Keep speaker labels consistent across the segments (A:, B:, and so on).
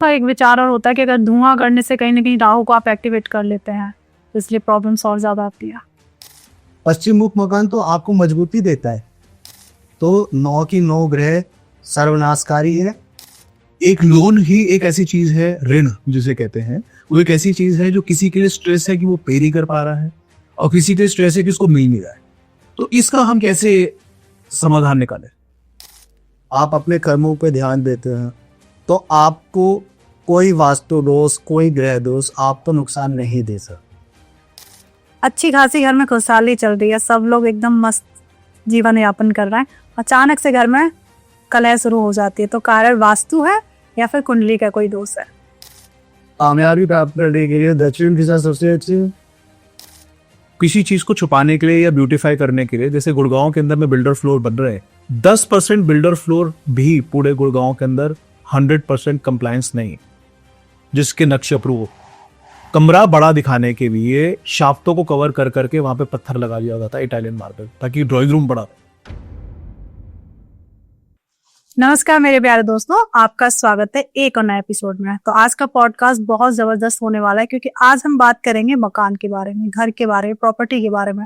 A: का एक विचार और होता है कि अगर धुआं करने से कहीं ना कहीं राहु को आप एक्टिवेट कर लेते हैं, तो इसलिए प्रॉब्लम्स और ज्यादा आती है।
B: पश्चिम मुख मकान तो आपको मजबूती देता है, तो 9 की 9 ग्रह सर्वनाशकारी है। एक लोन ही एक ऐसी चीज है, ऋण जिसे कहते हैं, वो एक ऐसी चीज है जो किसी के लिए स्ट्रेस है कि वो पे नहीं कर पा रहा है और किसी के लिए स्ट्रेस है कि उसको मिल नहीं रहा है। तो इसका हम कैसे समाधान निकालें? आप अपने कर्मों पे ध्यान देते हैं तो आपको कोई वास्तु दोष, कोई ग्रह दोष आपको नुकसान नहीं दे सकता।
A: अच्छी खासी घर में खुशहाली चल रही है, सब लोग एकदम मस्त जीवन यापन कर रहे हैं, अचानक से घर में कलह शुरू हो जाती है, तो कारण वास्तु है या फिर कुंडली का कोई दोष है?
B: कामयाबी प्राप्त करने के लिए दक्षिण दिशा सबसे अच्छी है। किसी चीज को छुपाने के लिए या ब्यूटीफाई करने के लिए, जैसे गुड़गांव के अंदर में बिल्डर फ्लोर बन रहे हैं, 10% बिल्डर फ्लोर भी पूरे गुड़गांव के अंदर 100% कंप्लायंस नहीं, जिसके नक्शे अप्रूव। कमरा बड़ा दिखाने के लिए शाफ्टों को कवर कर करके वहां पे पत्थर लगा दिया जाता है, इटालियन मार्बल, ताकि ड्राइंग रूम बड़ा।
A: नमस्कार मेरे प्यारे दोस्तों, आपका स्वागत है एक और नए एपिसोड में। तो आज का पॉडकास्ट बहुत जबरदस्त होने वाला है, क्योंकि आज हम बात करेंगे मकान के बारे में, घर के बारे में, प्रॉपर्टी के बारे में।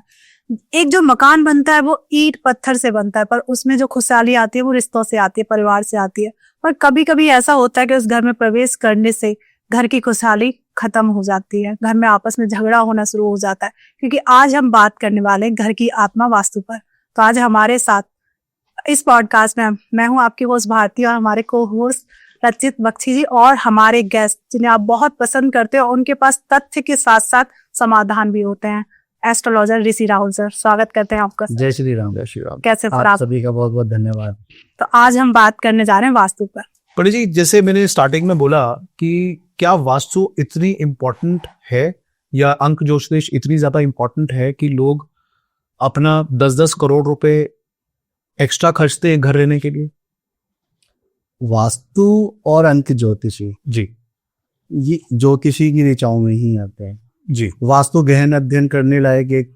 A: एक जो मकान बनता है वो ईंट पत्थर से बनता है, पर उसमें जो खुशहाली आती है वो रिश्तों से आती है, परिवार से आती है। पर कभी कभी ऐसा होता है कि उस घर में प्रवेश करने से घर की खुशहाली खत्म हो जाती है, घर में आपस में झगड़ा होना शुरू हो जाता है। क्योंकि आज हम बात करने वाले हैं घर की आत्मा वास्तु पर। तो आज हमारे साथ इस पॉडकास्ट में मैं हूं आपकी होस्ट भारती और हमारे को होस्ट रचित बख्शी जी, और हमारे गेस्ट जिन्हें आप बहुत पसंद करते हो, उनके पास तथ्य के साथ साथ समाधान भी होते हैं, एस्ट्रोलॉजर ऋषि राहुल सर। स्वागत करते हैं आपका।
B: जय श्री राम। जय श्री राम।
A: कैसे सर?
B: आप सभी का बहुत बहुत धन्यवाद।
A: तो आज हम बात करने जा रहे हैं वास्तु पर।
B: पंडित जी, जैसे मैंने स्टार्टिंग में बोला कि क्या वास्तु इतनी इम्पोर्टेंट है या अंक ज्योतिष इतनी ज्यादा इम्पोर्टेंट है कि लोग अपना 10-10 करोड़ रुपए एक्स्ट्रा खर्चते हैं घर रहने के लिए? वास्तु और अंक ज्योतिषी जी, ये ज्योतिषी की ऋचाओं में ही आते हैं जी। वास्तु गहन अध्ययन करने लायक एक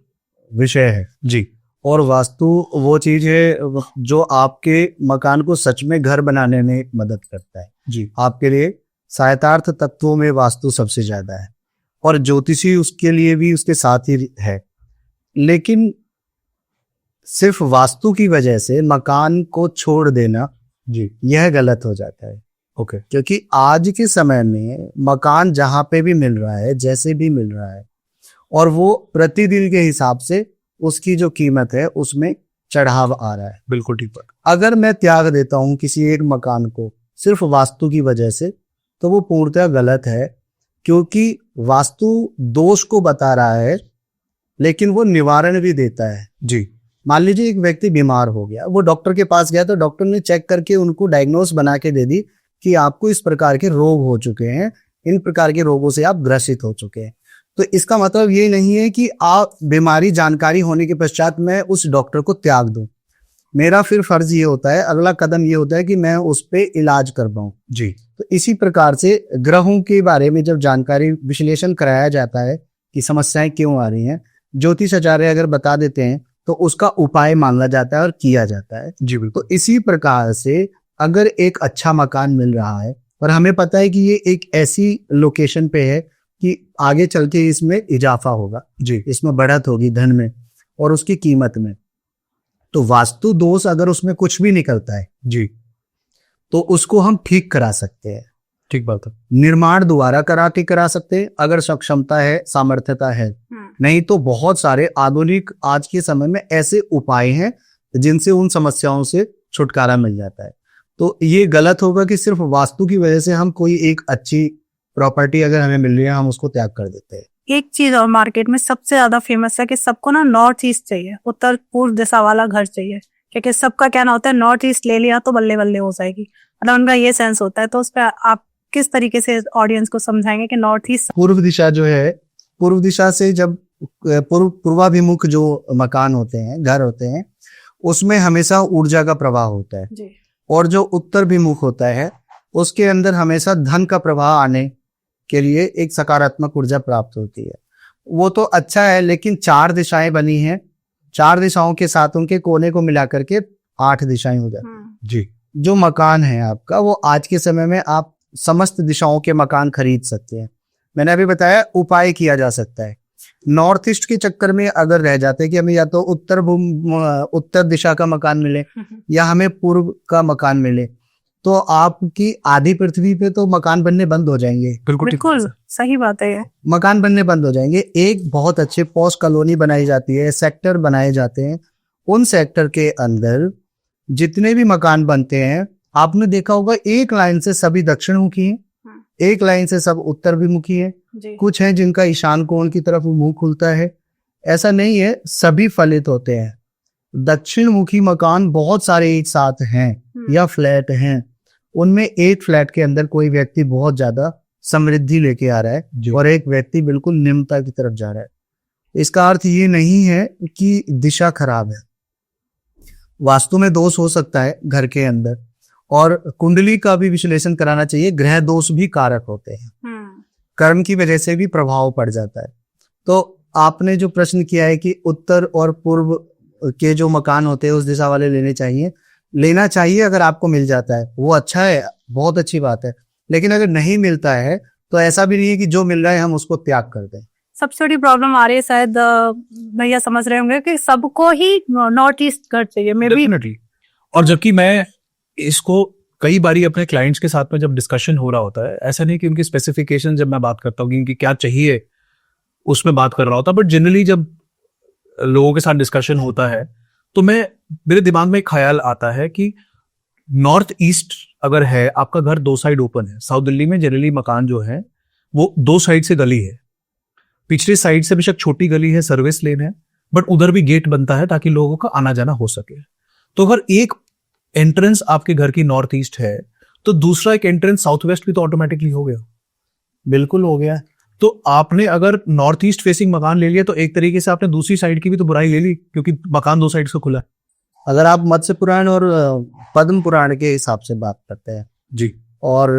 B: विषय है जी। और वास्तु वो चीज है जो आपके मकान को सच में घर बनाने में मदद करता है जी। आपके लिए सहायतार्थ तत्वों में वास्तु सबसे ज्यादा है, और ज्योतिषी उसके लिए भी उसके साथ ही है। लेकिन सिर्फ वास्तु की वजह से मकान को छोड़ देना जी, यह गलत हो जाता है। ओके। क्योंकि आज के समय में मकान जहां पे भी मिल रहा है, जैसे भी मिल रहा है, और वो प्रतिदिन के हिसाब से उसकी जो कीमत है उसमें चढ़ाव आ रहा है। बिल्कुल ठीक बात। अगर मैं त्याग देता हूं किसी एक मकान को सिर्फ वास्तु की वजह से, तो वो पूर्णतः गलत है, क्योंकि वास्तु दोष को बता रहा है लेकिन वो निवारण भी देता है जी। मान लीजिए एक व्यक्ति बीमार हो गया, वो डॉक्टर के पास गया, तो डॉक्टर ने चेक करके उनको डायग्नोस बना के दे दी कि आपको इस प्रकार के रोग हो चुके हैं, इन प्रकार के रोगों से आप ग्रसित हो चुके हैं। तो इसका मतलब ये नहीं है कि आप बीमारी जानकारी होने के पश्चात मैं उस डॉक्टर को त्याग दूं। मेरा फिर फर्ज ये होता है, अगला कदम ये होता है कि मैं उस पे इलाज कर पाऊं जी। तो इसी प्रकार से ग्रहों के बारे में जब जानकारी विश्लेषण कराया जाता है कि समस्याएं क्यों आ रही हैं, ज्योतिष आचार्य अगर बता देते हैं तो उसका उपाय मांगा जाता है और किया जाता है जी। तो इसी प्रकार से अगर एक अच्छा मकान मिल रहा है और हमें पता है कि ये एक ऐसी लोकेशन पे है कि आगे चल के इसमें इजाफा होगा जी, इसमें बढ़त होगी धन में और उसकी कीमत में, तो वास्तु दोष अगर उसमें कुछ भी निकलता है जी, तो उसको हम ठीक करा सकते हैं। ठीक बात है। निर्माण दोबारा करा सकते हैं अगर सक्षमता है, सामर्थ्यता है। नहीं तो बहुत सारे आधुनिक आज के समय में ऐसे उपाय हैं जिनसे उन समस्याओं से छुटकारा मिल जाता है। तो ये गलत होगा कि सिर्फ वास्तु की वजह से हम कोई एक अच्छी प्रॉपर्टी अगर हमें मिल रही है हम उसको त्याग कर देते हैं।
A: एक चीज और मार्केट में सबसे ज्यादा फेमस है कि सबको ना नॉर्थ ईस्ट चाहिए, उत्तर पूर्व दिशा वाला घर चाहिए, क्योंकि सबका कहना होता है नॉर्थ ईस्ट ले लिया तो बल्ले बल्ले हो जाएगी, मतलब उनका ये सेंस होता है। तो उस पर आप किस तरीके से ऑडियंस को समझाएंगे कि नॉर्थ ईस्ट?
B: पूर्व दिशा जो है, पूर्व दिशा से जब पूर्वाभिमुख जो मकान होते हैं, घर होते हैं, उसमें हमेशा ऊर्जा का प्रवाह होता है जी। और जो उत्तर विमुख होता है उसके अंदर हमेशा धन का प्रवाह आने के लिए एक सकारात्मक ऊर्जा प्राप्त होती है। वो तो अच्छा है, लेकिन 4 दिशाएं बनी हैं, 4 दिशाओं के साथ उनके कोने को मिला करके 8 दिशाएं हो जाती हैं जी। जो मकान है आपका वो आज के समय में आप
C: समस्त दिशाओं के मकान खरीद सकते हैं। मैंने अभी बताया उपाय किया जा सकता है। नॉर्थ ईस्ट के चक्कर में अगर रह जाते हैं कि हमें या तो उत्तर दिशा का मकान मिले या हमें पूर्व का मकान मिले, तो आपकी आधी पृथ्वी पे तो मकान बनने बंद हो जाएंगे।
A: बिल्कुल सही बात है ये।
C: मकान बनने बंद हो जाएंगे। एक बहुत अच्छे पॉश कॉलोनी बनाई जाती है, सेक्टर बनाए जाते हैं। उन सेक्टर के अंदर जितने भी मकान बनते हैं, आपने देखा होगा एक लाइन से सभी दक्षिण मुखी हैं, एक लाइन से सब उत्तर विमुखी है। कुछ हैं जिनका ईशान कोण की तरफ मुंह खुलता है। ऐसा नहीं है, सभी फलित होते हैं। दक्षिण मुखी मकान बहुत सारे एक साथ हैं या फ्लैट हैं, उनमें एक फ्लैट के अंदर कोई व्यक्ति बहुत ज्यादा समृद्धि लेके आ रहा है और एक व्यक्ति बिल्कुल निम्नता की तरफ जा रहा है। इसका अर्थ ये नहीं है कि दिशा खराब है। वास्तु में दोष हो सकता है घर के अंदर, और कुंडली का भी विश्लेषण कराना चाहिए। ग्रह दोष भी कारक होते हैं, कर्म की वजह से भी प्रभाव पड़ जाता है। तो आपने जो प्रश्न किया है कि उत्तर और पूर्व के जो मकान होते हैं उस दिशा वाले लेना चाहिए। अगर आपको मिल जाता है वो अच्छा है, बहुत अच्छी बात है। लेकिन अगर नहीं मिलता है तो ऐसा भी नहीं है कि जो मिल रहा है हम उसको त्याग कर दें।
A: सबसे बड़ी प्रॉब्लम आ रही है, शायद भैया समझ रहे होंगे, कि सबको ही नॉर्थ ईस्ट घर चाहिए। May be
B: definitely. और जबकि मैं इसको कई बारी अपने क्लाइंट्स के साथ में जब डिस्कशन हो रहा होता है, ऐसा नहीं कि उनकी स्पेसिफिकेशन जब मैं बात करता हूँ कि इनकी क्या चाहिए उसमें बात कर रहा होता, बट जनरली जब लोगों के साथ डिस्कशन होता है तो मेरे दिमाग में एक ख्याल आता है कि नॉर्थ ईस्ट अगर है, आपका घर दो साइड ओपन है। साउथ दिल्ली में जनरली मकान जो है वो दो साइड से गली है। पिछली साइड से बेशक छोटी गली है, सर्विस लेन है, बट उधर भी गेट बनता है ताकि लोगों का आना जाना हो सके। तो अगर एक एंट्रेंस आपके घर की नॉर्थ ईस्ट है तो दूसरा एक एंट्रेंस साउथ वेस्ट भी तो ऑटोमेटिकली हो गया।
C: बिल्कुल हो गया।
B: तो आपने अगर नॉर्थ ईस्ट फेसिंग मकान ले लिया तो एक तरीके से आपने दूसरी साइड की भी तो बुराई ले ली, क्योंकि मकान दो साइड से खुला है।
C: अगर आप मत्स्य पुराण और पद्म पुराण के हिसाब से बात करते हैं
B: जी,
C: और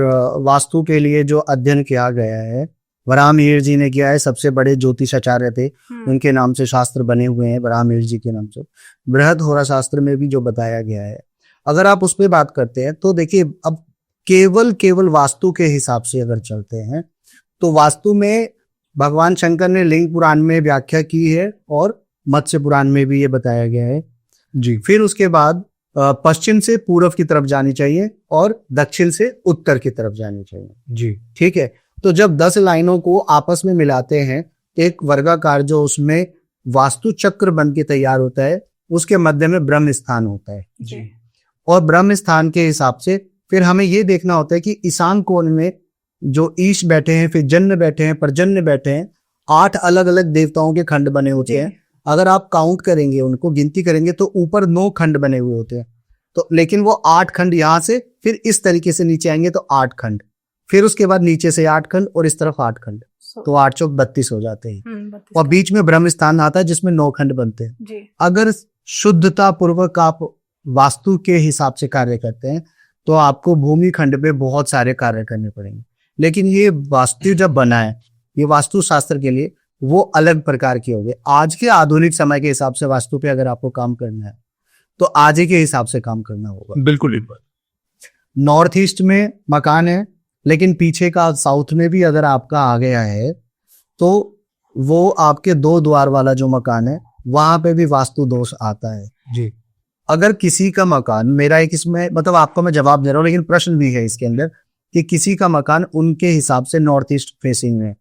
C: वास्तु के लिए जो अध्ययन किया गया है, वराहमिहिर जी ने किया है। सबसे बड़े ज्योतिषाचार्य थे, उनके नाम से शास्त्र बने हुए हैं, वराहमिहिर जी के नाम से। बृहद होरा शास्त्र में भी जो बताया गया है, अगर आप उस पर बात करते हैं तो देखिए, अब केवल वास्तु के हिसाब से अगर चलते हैं तो वास्तु में भगवान शंकर ने लिंग पुराण में व्याख्या की है और मत्स्य पुराण में भी ये बताया गया है
B: जी।
C: फिर उसके बाद पश्चिम से पूर्व की तरफ जानी चाहिए और दक्षिण से उत्तर की तरफ जानी चाहिए
B: जी,
C: ठीक है। तो जब 10 लाइनों को आपस में मिलाते हैं, एक वर्गाकार जो उसमें वास्तु चक्र बन के तैयार होता है, उसके मध्य में ब्रह्म स्थान होता है
B: जी।
C: और ब्रह्म स्थान के हिसाब से फिर हमें ये देखना होता है कि ईशान कोण में जो ईश बैठे हैं, फिर जन्न बैठे हैं, परजन्य बैठे हैं, 8 अलग अलग देवताओं के खंड बने होते हैं। अगर आप काउंट करेंगे, उनको गिनती करेंगे तो ऊपर 9 खंड बने हुए होते हैं। तो लेकिन वो 8 खंड यहाँ से फिर इस तरीके से नीचे आएंगे तो 8 खंड, फिर उसके बाद नीचे से 8 खंड और इस तरफ 8 खंड, तो 8 चौक 32 हो जाते हैं। और बीच में ब्रह्म स्थान आता है जिसमें 9 खंड बनते हैं। अगर शुद्धता पूर्वक आप वास्तु के हिसाब से कार्य करते हैं तो आपको भूमि खंड पे बहुत सारे कार्य करने पड़ेंगे। लेकिन ये वास्तु जब बना है, ये वास्तु शास्त्र के लिए वो अलग प्रकार के होंगे। आज के आधुनिक समय के हिसाब से वास्तु पे अगर आपको काम करना है तो आज ही के हिसाब से काम करना होगा।
B: बिल्कुल।
C: नॉर्थ ईस्ट में मकान है, लेकिन पीछे का साउथ में भी अगर आपका आ गया है तो वो आपके 2 द्वार वाला जो मकान है वहां पे भी वास्तु दोष आता है
B: जी।
C: अगर किसी का मकान, मेरा एक इसमें मतलब आपको मैं जवाब दे रहा हूँ लेकिन प्रश्न भी है इसके अंदर, कि किसी का मकान उनके हिसाब से नॉर्थ ईस्ट फेसिंग है,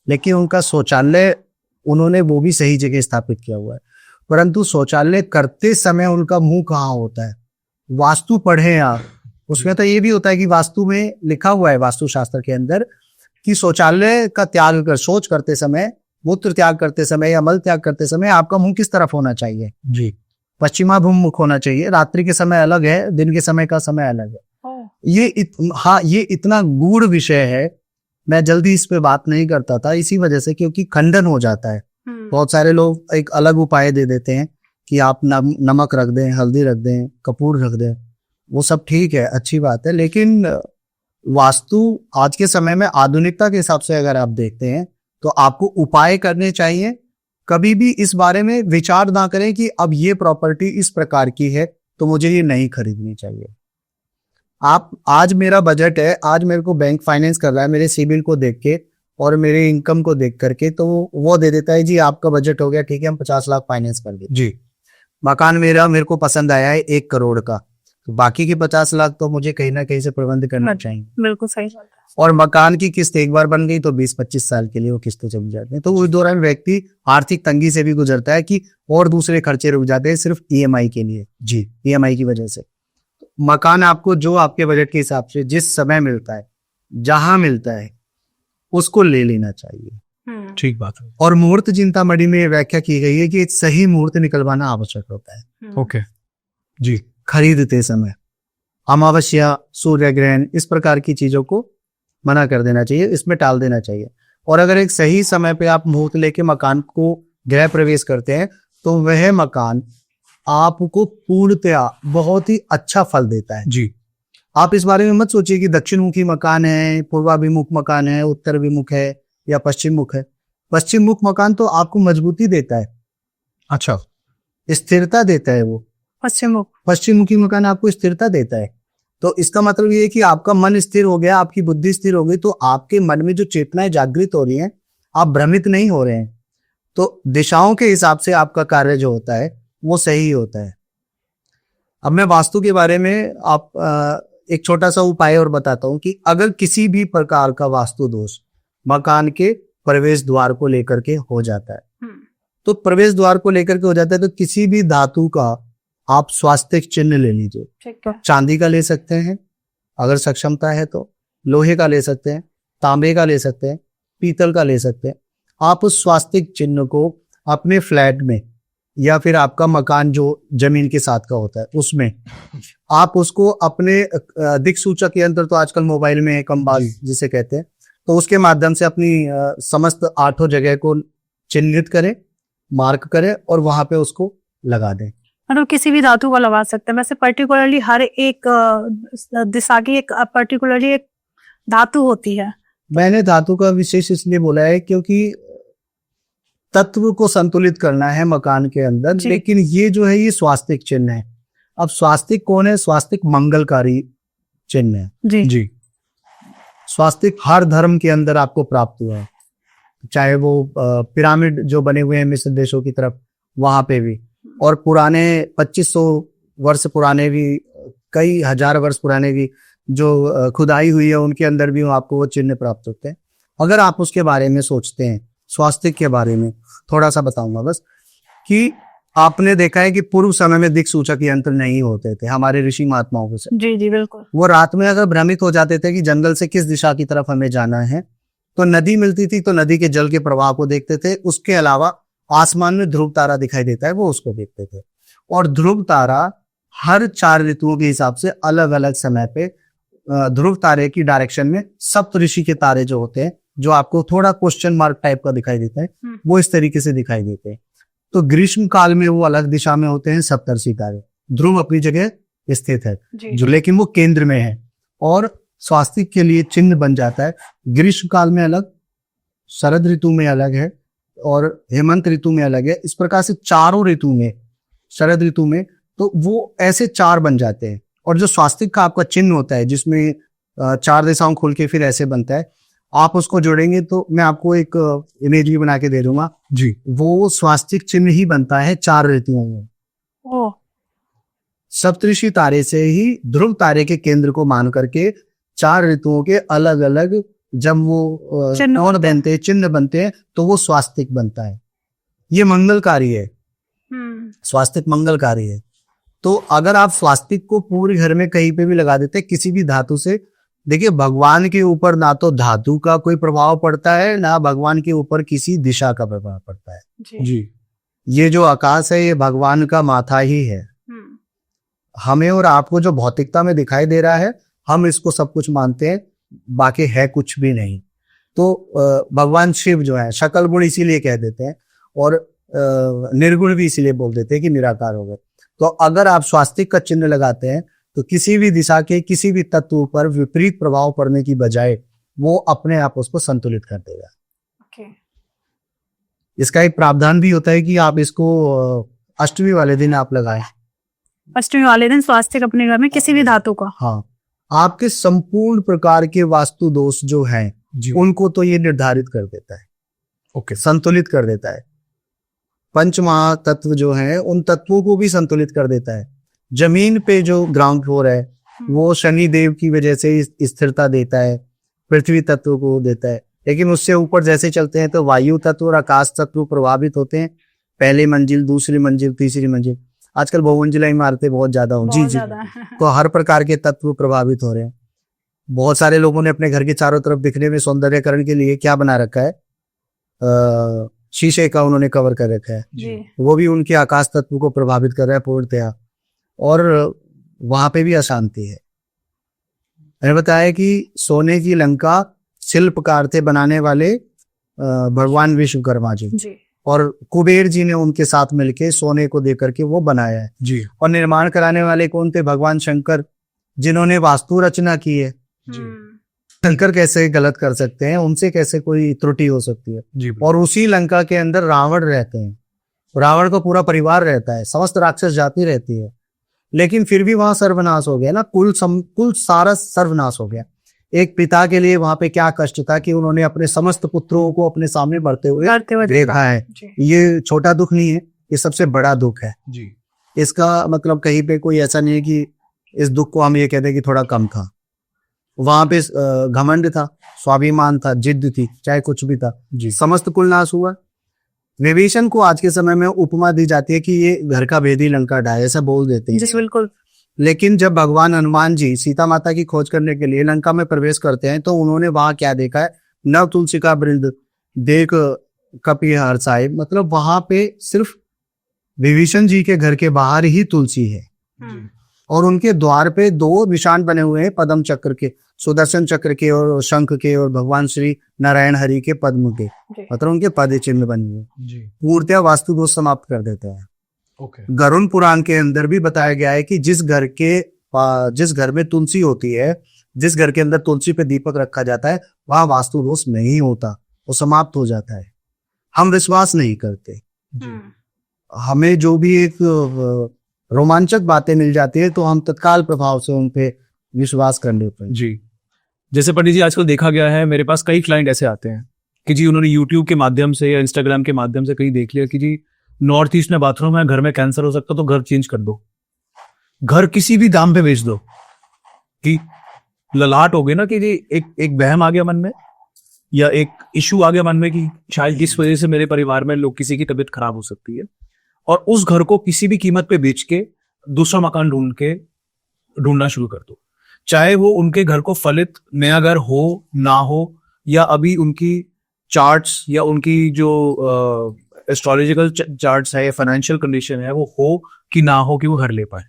C: लेकिन उनका शौचालय उन्होंने वो भी सही जगह स्थापित किया हुआ है, परंतु शौचालय करते समय उनका मुंह कहाँ होता है। वास्तु पढ़े आप, उसमें तो ये भी होता है कि वास्तु में लिखा हुआ है वास्तु शास्त्र के अंदर कि शौचालय का त्याग कर, शौच करते समय, मूत्र त्याग करते समय या मल त्याग करते समय आपका मुंह किस तरफ होना चाहिए
B: जी।
C: पश्चिमाभिमुख होना चाहिए। रात्रि के समय अलग है, दिन के समय का समय अलग है। ये इतना गूढ़ विषय है, मैं जल्दी इस पे बात नहीं करता था इसी वजह से, क्योंकि खंडन हो जाता है। बहुत सारे लोग एक अलग उपाय दे देते हैं कि आप नमक रख दें, हल्दी रख दें, कपूर रख दें, वो सब ठीक है, अच्छी बात है, लेकिन वास्तु आज के समय में आधुनिकता के हिसाब से अगर आप देखते हैं तो आपको उपाय करने चाहिए। कभी भी इस बारे में विचार ना करें कि अब ये प्रॉपर्टी इस प्रकार की है तो मुझे ये नहीं खरीदनी चाहिए। आप आज मेरा बजट है, आज मेरे को बैंक फाइनेंस कर रहा है मेरे सिबिल को देख के और मेरे इनकम को देख करके, तो वो दे देता है जी आपका बजट हो गया, ठीक है हम 50 लाख फाइनेंस कर दें।
B: जी
C: मकान मेरे को पसंद आया है 1 करोड़ का, तो बाकी के 50 लाख तो मुझे कहीं ना कहीं से प्रबंध करना चाहिए।
A: बिल्कुल सही बात है।
C: और मकान की किस्त एक बार बन गई तो 20-25 साल के लिए वो किस्तें चल जाती हैं, तो उस दौरान व्यक्ति आर्थिक तंगी से भी गुजरता है कि और दूसरे खर्चे रुक जाते हैं सिर्फ ईएमआई के लिए। जी ईएमआई की वजह से मकान आपको जो आपके बजट के हिसाब से जिस समय मिलता है, जहां मिलता है, उसको ले लेना चाहिए।
B: ठीक बात है।
C: और मुहूर्त चिंतामणि में व्याख्या की गई है कि एक सही मुहूर्त निकलवाना आवश्यक होता है।
B: ओके जी।
C: खरीदते समय अमावस्या, सूर्य ग्रहण, इस प्रकार की चीजों को मना कर देना चाहिए, इसमें टाल देना चाहिए। और अगर एक सही समय पे आप मुहूर्त लेके मकान को गृह प्रवेश करते हैं तो वह मकान आपको पूर्णतया बहुत ही अच्छा फल देता है।
B: जी
C: आप इस बारे में मत सोचिए कि दक्षिणमुखी मकान है, पूर्वाभिमुख मकान है, उत्तराभिमुख है या पश्चिम मुख है। पश्चिम मुख मकान तो आपको मजबूती देता है,
B: अच्छा,
C: स्थिरता देता है। वो पश्चिम मुखी मकान आपको स्थिरता देता है। तो इसका मतलब ये है कि आपका मन स्थिर हो गया, आपकी बुद्धि स्थिर हो गई, तो आपके मन में जो चेतनाएं जागृत हो रही हैं, आप भ्रमित नहीं हो रहे हैं, तो दिशाओं के हिसाब से आपका कार्य जो होता है वो सही होता है। अब मैं वास्तु के बारे में एक छोटा सा उपाय और बताता हूं कि अगर किसी भी प्रकार का वास्तु दोष मकान के प्रवेश द्वार को लेकर के हो जाता है, तो प्रवेश द्वार को लेकर के हो जाता है, तो किसी भी धातु का आप स्वास्तिक चिन्ह ले लीजिए। चांदी का ले सकते हैं अगर सक्षमता है तो, लोहे का ले सकते हैं, तांबे का ले सकते हैं, पीतल का ले सकते हैं। आप उस स्वास्तिक चिन्ह को अपने फ्लैट में या फिर आपका मकान जो जमीन के साथ का होता है उसमें आप उसको अपने दिक् सूचक यंत्र, तो आजकल मोबाइल में कंपास जिसे कहते हैं, तो उसके माध्यम से अपनी समस्त 8 जगह को चिन्हित करें, मार्क करें और वहां पे उसको लगा दें।
A: मतलब किसी भी धातु को लगा सकते हैं। वैसे पर्टिकुलरली हर एक दिशा की एक पर्टिकुलरली एक धातु होती है।
C: मैंने धातु का विशेष इसलिए बोला है क्योंकि तत्व को संतुलित करना है मकान के अंदर, लेकिन ये जो है ये स्वास्तिक चिन्ह है। अब स्वास्तिक कौन है? स्वास्तिक मंगलकारी चिन्ह है।
B: जी
C: स्वास्तिक हर धर्म के अंदर आपको प्राप्त हुआ है, चाहे वो पिरामिड जो बने हुए हैं मिस्र देशों की तरफ, वहां पे भी, और पुराने 2500 वर्ष पुराने भी, कई हजार वर्ष पुराने भी जो खुदाई हुई है उनके अंदर भी आपको वो चिन्ह प्राप्त होते हैं। अगर आप उसके बारे में सोचते हैं, स्वास्तिक के बारे में थोड़ा सा बताऊंगा बस, कि आपने देखा है कि पूर्व समय में दिक् सूचक यंत्र नहीं होते थे हमारे ऋषि महात्माओं के से।
A: जी बिल्कुल।
C: वो रात में अगर भ्रमित हो जाते थे कि जंगल से किस दिशा की तरफ हमें जाना है, तो नदी मिलती थी तो नदी के जल के प्रवाह को देखते थे। उसके अलावा आसमान में ध्रुव तारा दिखाई देता है, वो उसको देखते थे। और ध्रुव तारा हर 4 ऋतुओं के हिसाब से अलग अलग समय पे ध्रुव तारे की डायरेक्शन में सप्त ऋषि के तारे जो होते हैं, जो आपको थोड़ा क्वेश्चन मार्क टाइप का दिखाई देता है, वो इस तरीके से दिखाई देते हैं। तो ग्रीष्म काल में वो अलग दिशा में होते हैं सप्तर्षि तारे। ध्रुव अपनी जगह स्थित है जो, लेकिन वो केंद्र में है और स्वास्तिक के लिए चिन्ह बन जाता है। ग्रीष्म काल में अलग, शरद ऋतु में अलग है और हेमंत ऋतु में अलग है। इस प्रकार से चारों ऋतु में, शरद ऋतु में, तो वो ऐसे 4 बन जाते हैं। और जो स्वास्तिक का आपका चिन्ह होता है जिसमें 4 दिशाओं खोल के फिर ऐसे बनता है, आप उसको जोड़ेंगे तो मैं आपको एक इमेज भी बना के दे दूंगा जी। वो स्वास्तिक चिन्ह ही बनता है 4 ऋतुओं में। सप्तऋषि तारे से ही ध्रुव तारे के केंद्र को मान करके 4 ऋतुओं के अलग अलग जब वो नौन बनते हैं, चिन्ह बनते हैं, तो वो स्वास्तिक बनता है। ये मंगलकारी है, स्वास्तिक मंगलकारी है। तो अगर आप स्वास्तिक को पूरे घर में कहीं पे भी लगा देते हैं किसी भी धातु से, देखिए भगवान के ऊपर ना तो धातु का कोई प्रभाव पड़ता है, ना भगवान के ऊपर किसी दिशा का प्रभाव पड़ता है
B: जी।
C: ये जो आकाश है ये भगवान का माथा ही है। हमें और आपको जो भौतिकता में दिखाई दे रहा है, हम इसको सब कुछ मानते हैं, बाकी है कुछ भी नहीं। तो भगवान शिव जो है शकल गुण इसीलिए कह देते हैं और निर्गुण भी इसीलिए बोल देते हैं कि निराकार हो गए। तो अगर आप स्वास्तिक का चिन्ह लगाते हैं तो किसी भी दिशा के किसी भी तत्व पर विपरीत प्रभाव पड़ने की बजाय वो अपने आप उसको संतुलित कर देगा। इसका एक प्रावधान भी होता है कि आप इसको अष्टमी वाले दिन आप लगाएं।
A: अष्टमी वाले दिन स्वास्तिक अपने घर में किसी भी धातु का।
C: हाँ, आपके संपूर्ण प्रकार के वास्तु दोष जो हैं
B: जी
C: उनको तो ये निर्धारित कर देता है,
B: ओके
C: संतुलित कर देता है। पंच महातत्व जो हैं उन तत्वों को भी संतुलित कर देता है। जमीन पे जो ग्राउंड फ्लोर है वो शनि देव की वजह से स्थिरता देता है, पृथ्वी तत्व को देता है। लेकिन उससे ऊपर जैसे चलते हैं तो वायु तत्व और आकाश तत्व प्रभावित होते हैं। पहली मंजिल, दूसरी मंजिल, तीसरी मंजिल, आजकल बहुमंजिला इमारतें बहुत ज्यादा हो, जी
A: बहुत
C: जी,
A: ज्यादा।
C: तो हर प्रकार के तत्व प्रभावित हो रहे हैं। बहुत सारे लोगों ने अपने घर के चारों तरफ दिखने में सौंदर्यकरण के लिए क्या बना रखा है, शीशे का उन्होंने कवर कर रखा है,
A: जी
C: वो भी उनके आकाश तत्व को प्रभावित कर रहा है पूर्णतया, और वहां पे भी अशांति है। मैंने बताया कि सोने की लंका शिल्पकार थे बनाने वाले भगवान विश्वकर्मा जी,
A: जी
C: और कुबेर जी ने उनके साथ मिलके सोने को देकर के वो बनाया है।
B: जी
C: और निर्माण कराने वाले कौन थे, भगवान शंकर, जिन्होंने वास्तु रचना की है।
B: जी
C: शंकर कैसे गलत कर सकते हैं, उनसे कैसे कोई त्रुटि हो सकती है।
B: जी
C: और उसी लंका के अंदर रावण रहते हैं, रावण का पूरा परिवार रहता है, समस्त राक्षस जाति रहती है, लेकिन फिर भी वहां सर्वनाश हो गया ना, कुल सारा सर्वनाश हो गया। एक पिता के लिए वहां पे क्या कष्ट था कि उन्होंने अपने समस्त पुत्रों को अपने सामने बढ़ते हुए
A: करते हुए
C: देखा है।
A: जी
C: ये छोटा दुख नहीं है, ये सबसे बड़ा दुख है।
B: जी
C: इसका मतलब कहीं पे कोई ऐसा नहीं है कि इस दुख को हम ये कहते हैं कि थोड़ा कम था। वहां पे घमंड था, स्वाभिमान था, जिद्द थी, चाहे कुछ भी था,
B: जी
C: समस्त कुल नाश हुआ। विभीषण को आज के समय में उपमा दी जाती है कि ये घर का भेदी लंका ढाए, ऐसा बोल देते हैं।
A: जी बिल्कुल।
C: लेकिन जब भगवान हनुमान जी सीता माता की खोज करने के लिए लंका में प्रवेश करते हैं तो उन्होंने वहां क्या देखा है, नव तुलसी का वृंद देख कपि हर्षाए, मतलब वहां पे सिर्फ विभीषण जी के घर के बाहर ही तुलसी है, और उनके द्वार पे 2 निशान बने हुए हैं पद्म चक्र के, सुदर्शन चक्र के और शंख के, और भगवान श्री नारायण हरि के पद्म के, मतलब उनके पद चिन्ह बने हुए,
B: जी
C: पूर्णतया वास्तु दोष समाप्त कर देते हैं।
B: ओके
C: गरुड़ पुराण के अंदर भी बताया गया है कि जिस घर में तुलसी होती है, जिस घर के अंदर तुलसी पे दीपक रखा जाता है, वहां वास्तु दोष नहीं होता, वो समाप्त हो जाता है। हम विश्वास नहीं करते, हमें जो भी एक रोमांचक बातें मिल जाती है तो हम तत्काल प्रभाव से उन पे विश्वास कर लेते हैं।
B: जी जैसे पंडित जी आजकल देखा गया है, मेरे पास कई क्लाइंट ऐसे आते हैं कि जी उन्होंने यूट्यूब के माध्यम से या इंस्टाग्राम के माध्यम से कहीं देख लिया कि जी नॉर्थ ईस्ट में बाथरूम है, घर में कैंसर हो सकता, तो घर चेंज कर दो, घर किसी भी दाम पे बेच दो, कि ललाट हो गई ना कि जी एक वहम आ गया मन में, या एक इशू आ गया मन में कि शायद इस वजह से मेरे परिवार में लोग किसी की तबीयत खराब हो सकती है, और उस घर को किसी भी कीमत पे बेच के दूसरा मकान ढूंढना शुरू कर दो, चाहे वो उनके घर को फलित नया घर हो ना हो, या अभी उनकी चार्ट्स या उनकी जो एस्ट्रोलॉजिकल चार्ट्स है, फाइनेंशियल कंडीशन है, वो हो कि ना हो कि वो घर ले पाए।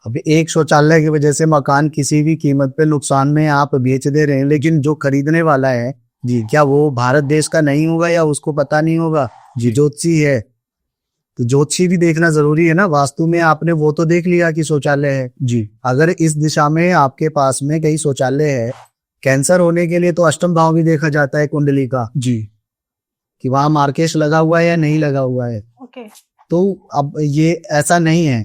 C: अभी एक शौचालय की वजह से मकान किसी भी कीमत पे नुकसान में आप बेच दे रहे हैं, लेकिन जो खरीदने वाला है जी, क्या वो भारत देश का नहीं होगा या उसको पता नहीं होगा जी, ज्योतिषी है तो ज्योतिषी भी देखना जरूरी है ना। वास्तु में आपने वो तो देख लिया कि शौचालय है जी, अगर इस दिशा में आपके पास में कहीं शौचालय है, कैंसर होने के लिए तो अष्टम भाव भी देखा जाता है कुंडली का
B: जी,
C: कि वहां मार्केश लगा हुआ है या नहीं लगा हुआ है।
A: ओके
C: तो अब ये ऐसा नहीं है,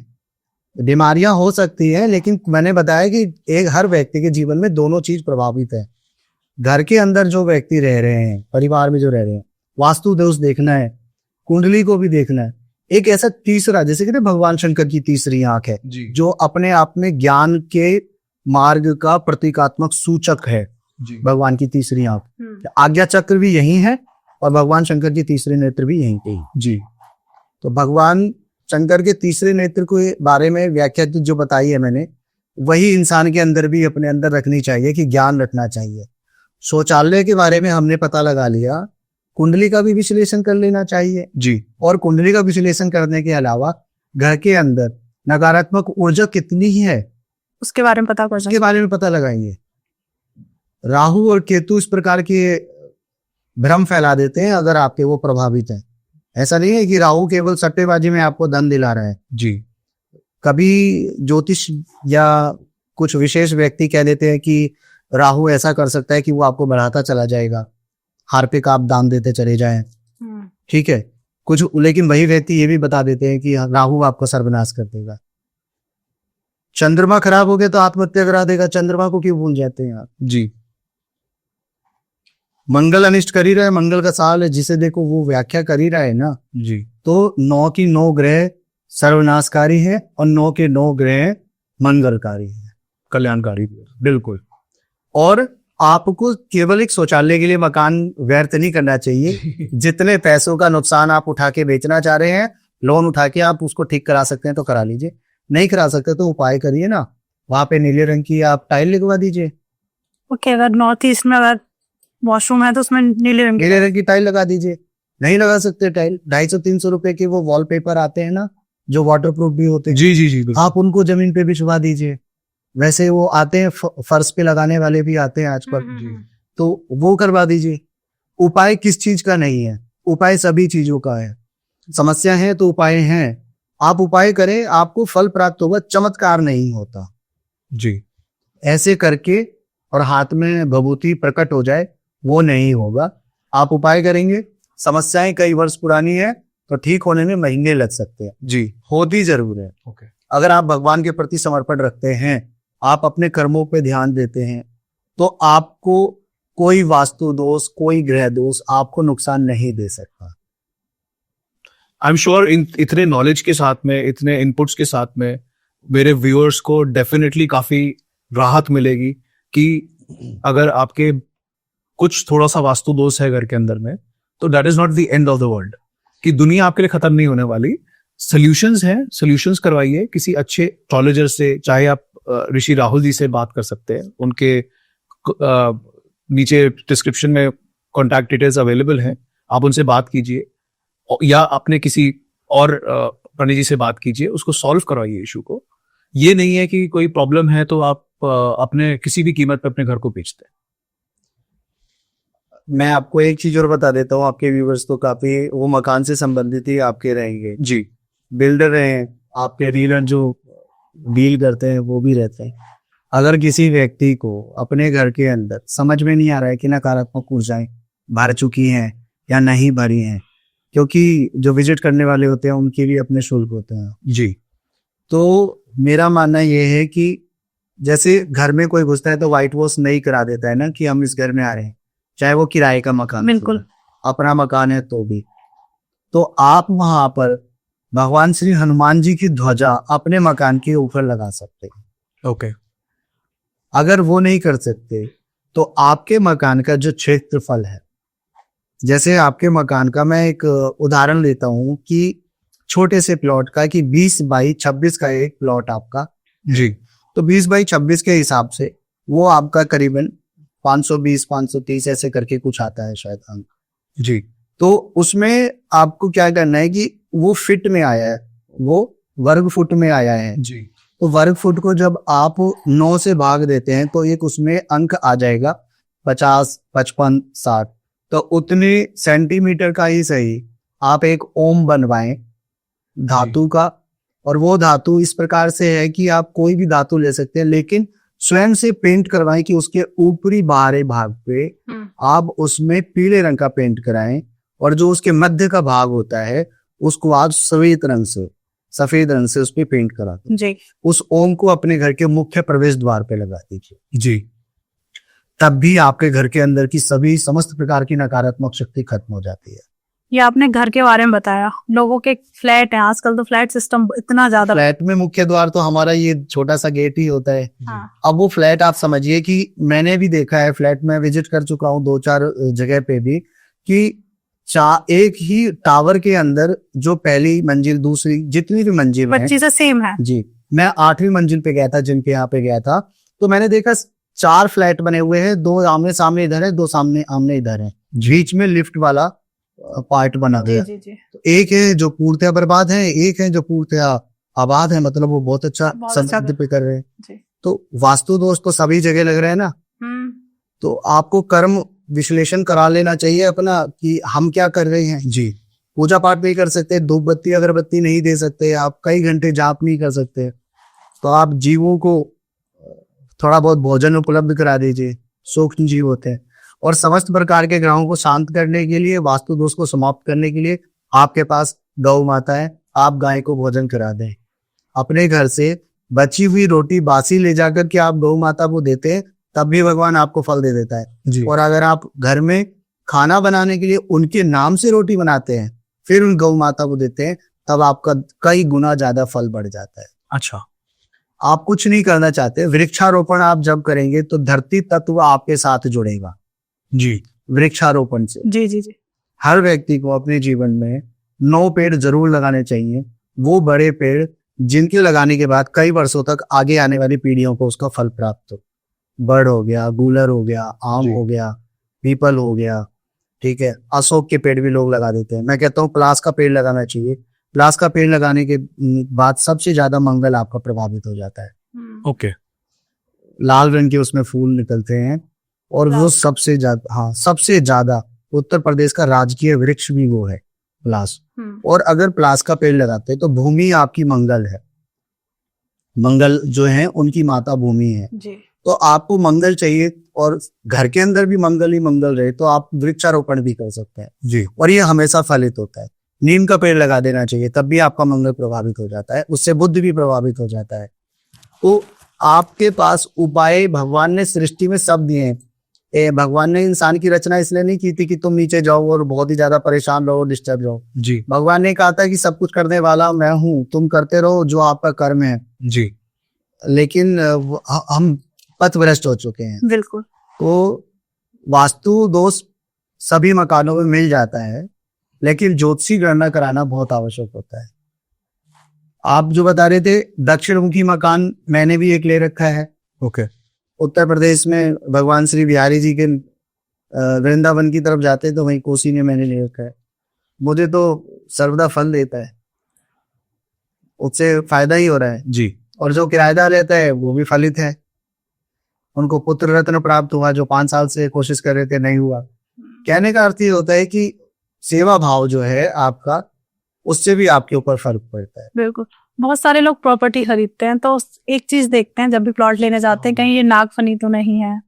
C: बीमारियां हो सकती है, लेकिन मैंने बताया कि एक हर व्यक्ति के जीवन में दोनों चीज प्रभावित है। घर के अंदर जो व्यक्ति रह रहे हैं, परिवार में जो रह रहे हैं, वास्तु दोष देखना है, कुंडली को भी देखना है। एक ऐसा तीसरा, जैसे कि भगवान शंकर की तीसरी आंख है
B: जी,
C: जो अपने आप में ज्ञान के मार्ग का प्रतीकात्मक सूचक है।
B: जी,
C: भगवान की तीसरी आंख, आज्ञा चक्र भी यही है और भगवान शंकर की तीसरे नेत्र भी यही पे।
B: जी,
C: तो भगवान शंकर के तीसरे नेत्र के बारे में व्याख्या जो बताई है मैंने, वही इंसान के अंदर भी अपने अंदर रखनी चाहिए कि ज्ञान रखना चाहिए। शौचालय के बारे में हमने पता लगा लिया, कुंडली का भी विश्लेषण कर लेना चाहिए
B: जी,
C: और कुंडली का विश्लेषण करने के अलावा घर के अंदर नकारात्मक ऊर्जा कितनी ही है
A: उसके बारे में पता कर
C: उसके बारे में पता लगाएंगे। राहु और केतु इस प्रकार के भ्रम फैला देते हैं अगर आपके वो प्रभावित हैं। ऐसा नहीं है कि राहु केवल सट्टेबाजी में आपको धन दिला रहा है
B: जी,
C: कभी ज्योतिष या कुछ विशेष व्यक्ति कह देते हैं कि राहु ऐसा कर सकता है कि वो आपको बढ़ाता चला जाएगा, हार्पिक आप दान देते चले जाएं, ठीक है कुछ, लेकिन वही व्यक्ति ये भी बता देते हैं कि राहु आपका सर्वनाश कर देगा। चंद्रमा खराब हो गया तो आत्महत्या करा देगा, चंद्रमा को क्यों भूल जाते हैं आप?
B: जी
C: मंगल अनिष्ट कर ही रहा है, मंगल का साल है, जिसे देखो वो व्याख्या कर ही रहा है ना।
B: जी
C: तो 9 की 9 ग्रह सर्वनाशकारी है और 9 के 9 ग्रह मंगलकारी है,
B: कल्याणकारी, बिल्कुल।
C: और आपको केवल एक शौचालय के लिए मकान व्यर्थ नहीं करना चाहिए। जितने पैसों का नुकसान आप उठा के बेचना चाह रहे हैं, लोन उठा के आप उसको ठीक करा सकते हैं तो करा लीजिए, नहीं करा सकते तो उपाय करिए ना, वहां पे नीले रंग की आप टाइल लगवा दीजिए।
A: ओके, अगर नॉर्थ ईस्ट में अगर वॉशरूम है तो उसमें
C: नीले रंग की टाइल लगा दीजिए। नहीं लगा सकते टाइल, 250-300 रुपए के वो वॉलपेपर आते हैं ना, जो वाटरप्रूफ भी होते हैं,
B: जी जी जी,
C: आप उनको जमीन पे बिछवा दीजिए। वैसे वो आते हैं, फर्श पे लगाने वाले भी आते हैं आजकल, तो वो करवा दीजिए। उपाय किस चीज का नहीं है, उपाय सभी चीजों का है। समस्या है तो उपाय हैं, आप उपाय करें, आपको फल प्राप्त होगा, चमत्कार नहीं होता।
B: जी
C: ऐसे करके और हाथ में भभूति प्रकट हो जाए, वो नहीं होगा। आप उपाय करेंगे, समस्याएं कई वर्ष पुरानी है तो ठीक होने में महीने लग सकते हैं,
B: जी,
C: होती जरूर है।
B: ओके।
C: अगर आप भगवान के प्रति समर्पण रखते हैं, आप अपने कर्मों पे ध्यान देते हैं, तो आपको कोई वास्तु दोष, कोई ग्रह दोष आपको नुकसान नहीं दे सकता।
B: आई एम श्योर इतने नॉलेज के साथ में, इतने इनपुट्स के साथ में मेरे व्यूअर्स को डेफिनेटली काफी राहत मिलेगी कि अगर आपके कुछ थोड़ा सा वास्तु दोष है घर के अंदर में, तो that is not the end of the world, कि दुनिया आपके लिए खत्म नहीं होने वाली। सॉल्यूशंस हैं, सॉल्यूशंस करवाइए किसी अच्छे एस्ट्रोलॉजर से, चाहे आप ऋषि राहुल जी से बात कर सकते हैं, उनके नीचे डिस्क्रिप्शन में कॉन्टैक्ट डिटेल्स अवेलेबल हैं, आप उनसे बात कीजिए, या अपने किसी और प्रणय जी से बात कीजिए, उसको सॉल्व करवाइए इशू को। ये नहीं है कि कोई प्रॉब्लम है तो आप अपने किसी भी कीमत पे अपने घर को बेचते हैं।
C: मैं आपको एक चीज और बता देता हूँ, आपके व्यूवर्स तो काफी वो मकान से संबंधित ही आपके रहेंगे।
B: जी,
C: बिल्डर हैं, आपके डीलर जो डील करते हैं वो भी रहते हैं। अगर किसी व्यक्ति को अपने घर के अंदर समझ में नहीं आ रहा है कि नकारात्मक ऊर्जाएं भर चुकी हैं या नहीं भरी हैं, क्योंकि जो विजिट करने वाले होते हैं उनके लिए अपने शुल्क होते हैं
B: जी,
C: तो मेरा मानना यह है कि जैसे घर में कोई घुसता है तो व्हाइट वॉश नहीं करा देता है ना कि हम इस घर में आ रहे हैं, चाहे वो किराए का मकान,
A: बिल्कुल
C: अपना मकान है तो भी। तो आप वहां पर भगवान श्री हनुमान जी की ध्वजा अपने मकान के ऊपर लगा सकते हैं।
B: ओके।
C: अगर वो नहीं कर सकते तो आपके मकान का जो क्षेत्रफल है, जैसे आपके मकान का मैं एक उदाहरण लेता हूं कि छोटे से प्लॉट का, कि 20 बाई 26 का एक प्लॉट आपका,
B: जी,
C: तो 20 बाई 26 के हिसाब से वो आपका करीबन 520 530 ऐसे करके कुछ आता है शायद अंक।
B: जी,
C: तो उसमें आपको क्या करना है कि वो फिट में आया है, वो वर्ग फुट में आया है,
B: जी,
C: तो वर्ग फुट को जब आप 9 से भाग देते हैं तो एक उसमें अंक आ जाएगा 50 55 60। तो उतने सेंटीमीटर का ही सही आप एक ओम बनवाएं धातु का, और वो धातु इस प्रकार से है कि आप कोई भी धातु ले सकते हैं, लेकिन स्वयं से पेंट करवाएं कि उसके ऊपरी बाहरी भाग पे आप उसमें पीले रंग का पेंट कराएं, और जो उसके मध्य का भाग होता है उसको आप सफेद रंग से उस पे पेंट करा दें।
A: जी,
C: उस ओम को अपने घर के मुख्य प्रवेश द्वार पे लगा दीजिए।
B: जी,
C: तब भी आपके घर के अंदर की सभी समस्त प्रकार की नकारात्मक शक्ति खत्म हो जाती है।
A: ये आपने घर के बारे में बताया, लोगों के फ्लैट है आजकल, तो फ्लैट सिस्टम इतना ज्यादा।
C: फ्लैट में मुख्य द्वार तो हमारा ये छोटा सा गेट ही होता है।
A: हाँ।
C: अब वो फ्लैट आप समझिए कि मैंने भी देखा है, फ्लैट में विजिट कर चुका हूँ 2-4 जगह पे भी, कि एक ही टावर के अंदर जो पहली मंजिल, दूसरी, जितनी भी मंजिल है,
A: चीजें सेम है।
C: जी, मैं 8वीं मंजिल पे गया था, जिनके यहाँ पे गया था, तो मैंने देखा 4 फ्लैट बने हुए हैं, 2 आमने सामने इधर है, 2 सामने आमने इधर है, बीच में लिफ्ट वाला पार्ट बना गया।
A: जी, जी,
C: तो एक है जो पूर्णतः बर्बाद है, एक है जो पूर्णतः आबाद है, मतलब वो बहुत अच्छा संतुलित पे कर रहे हैं।
A: जी।
C: तो वास्तु दोष तो सभी जगह लग रहे हैं ना, तो आपको कर्म विश्लेषण करा लेना चाहिए अपना कि हम क्या कर रहे हैं।
B: जी,
C: पूजा पाठ नहीं कर सकते, धूप बत्ती अगरबत्ती नहीं दे सकते, आप कई घंटे जाप नहीं कर सकते, तो आप जीवों को थोड़ा बहुत भोजन उपलब्ध करा दीजिए, सूक्ष्म जीव होते हैं। और समस्त प्रकार के ग्रहों को शांत करने के लिए, वास्तु दोष को समाप्त करने के लिए आपके पास गौ माता है, आप गाय को भोजन करा दें। अपने घर से बची हुई रोटी बासी ले जाकर के आप गौ माता को देते हैं, तब भी भगवान आपको फल दे देता है।
B: जी।
C: और अगर आप घर में खाना बनाने के लिए उनके नाम से रोटी बनाते हैं, फिर उन गौ माता को देते हैं, तब आपका कई गुना ज्यादा फल बढ़ जाता है।
B: अच्छा।
C: आप कुछ नहीं करना चाहते, वृक्षारोपण आप जब करेंगे तो धरती तत्व आपके साथ जुड़ेगा।
B: जी।
C: वृक्षारोपण से
A: जी जी जी।
C: हर व्यक्ति को अपने जीवन में 9 पेड़ जरूर लगाने चाहिए। वो बड़े पेड़ जिनके लगाने के बाद कई वर्षों तक आगे आने वाली पीढ़ियों को उसका फल प्राप्त हो। बड़ हो गया, गूलर हो गया, आम
B: जी।
C: हो गया, पीपल हो गया, ठीक है। अशोक के पेड़ भी लोग लगा देते हैं। मैं कहता हूँ प्लास का पेड़ लगाना चाहिए। प्लास का पेड़ लगाने के बाद सबसे ज्यादा मंगल आपका प्रभावित हो जाता है।
B: ओके।
C: लाल रंग के उसमें फूल निकलते हैं और वो
A: प्लास।
C: सबसे ज्यादा, हाँ, सबसे ज्यादा उत्तर प्रदेश का राजकीय वृक्ष भी वो है, प्लास। और अगर प्लास का पेड़ लगाते हैं तो भूमि आपकी मंगल है। मंगल जो है उनकी माता भूमि है।
A: जी।
C: तो आपको मंगल चाहिए और घर के अंदर भी मंगल ही मंगल रहे तो आप वृक्षारोपण भी कर सकते हैं।
B: जी।
C: और ये हमेशा फलित होता है। नीम का पेड़ लगा देना चाहिए, तब भी आपका मंगल प्रभावित हो जाता है, उससे बुध भी प्रभावित हो जाता है। तो आपके पास उपाय भगवान ने सृष्टि में सब दिए हैं। भगवान ने इंसान की रचना इसलिए नहीं की थी कि तुम नीचे जाओ और बहुत ही ज्यादा परेशान रहो, डिस्टर्ब रहो।
B: जी।
C: भगवान ने कहा था कि सब कुछ करने वाला मैं हूं, तुम करते रहो जो आपका कर्म है।
B: जी।
C: लेकिन हम पथभ्रष्ट हो चुके हैं।
A: बिल्कुल।
C: तो वास्तु दोष सभी मकानों में मिल जाता है, लेकिन ज्योतिषी गणना कराना बहुत आवश्यक होता है। आप जो बता रहे थे दक्षिणमुखी मकान, मैंने भी एक ले रखा है।
B: ओके।
C: उत्तर प्रदेश में भगवान श्री बिहारी जी के वृंदावन की तरफ जाते तो वहीं कोसी में मैंने ले रखा है। मुझे तो सर्वदा फल देता है, उससे फायदा ही हो रहा है।
B: जी।
C: और जो किराएदार रहता है वो भी फलित है। उनको पुत्र रत्न प्राप्त हुआ, जो 5 साल से कोशिश कर रहे थे नहीं हुआ। कहने का अर्थ ये होता है कि सेवा भाव जो है आपका, उससे भी आपके ऊपर फर्क पड़ता है।
A: बिल्कुल। बहुत सारे लोग प्रॉपर्टी खरीदते हैं तो एक चीज देखते हैं जब भी प्लॉट लेने जाते हैं, कहीं ये नागफनी तो नहीं है,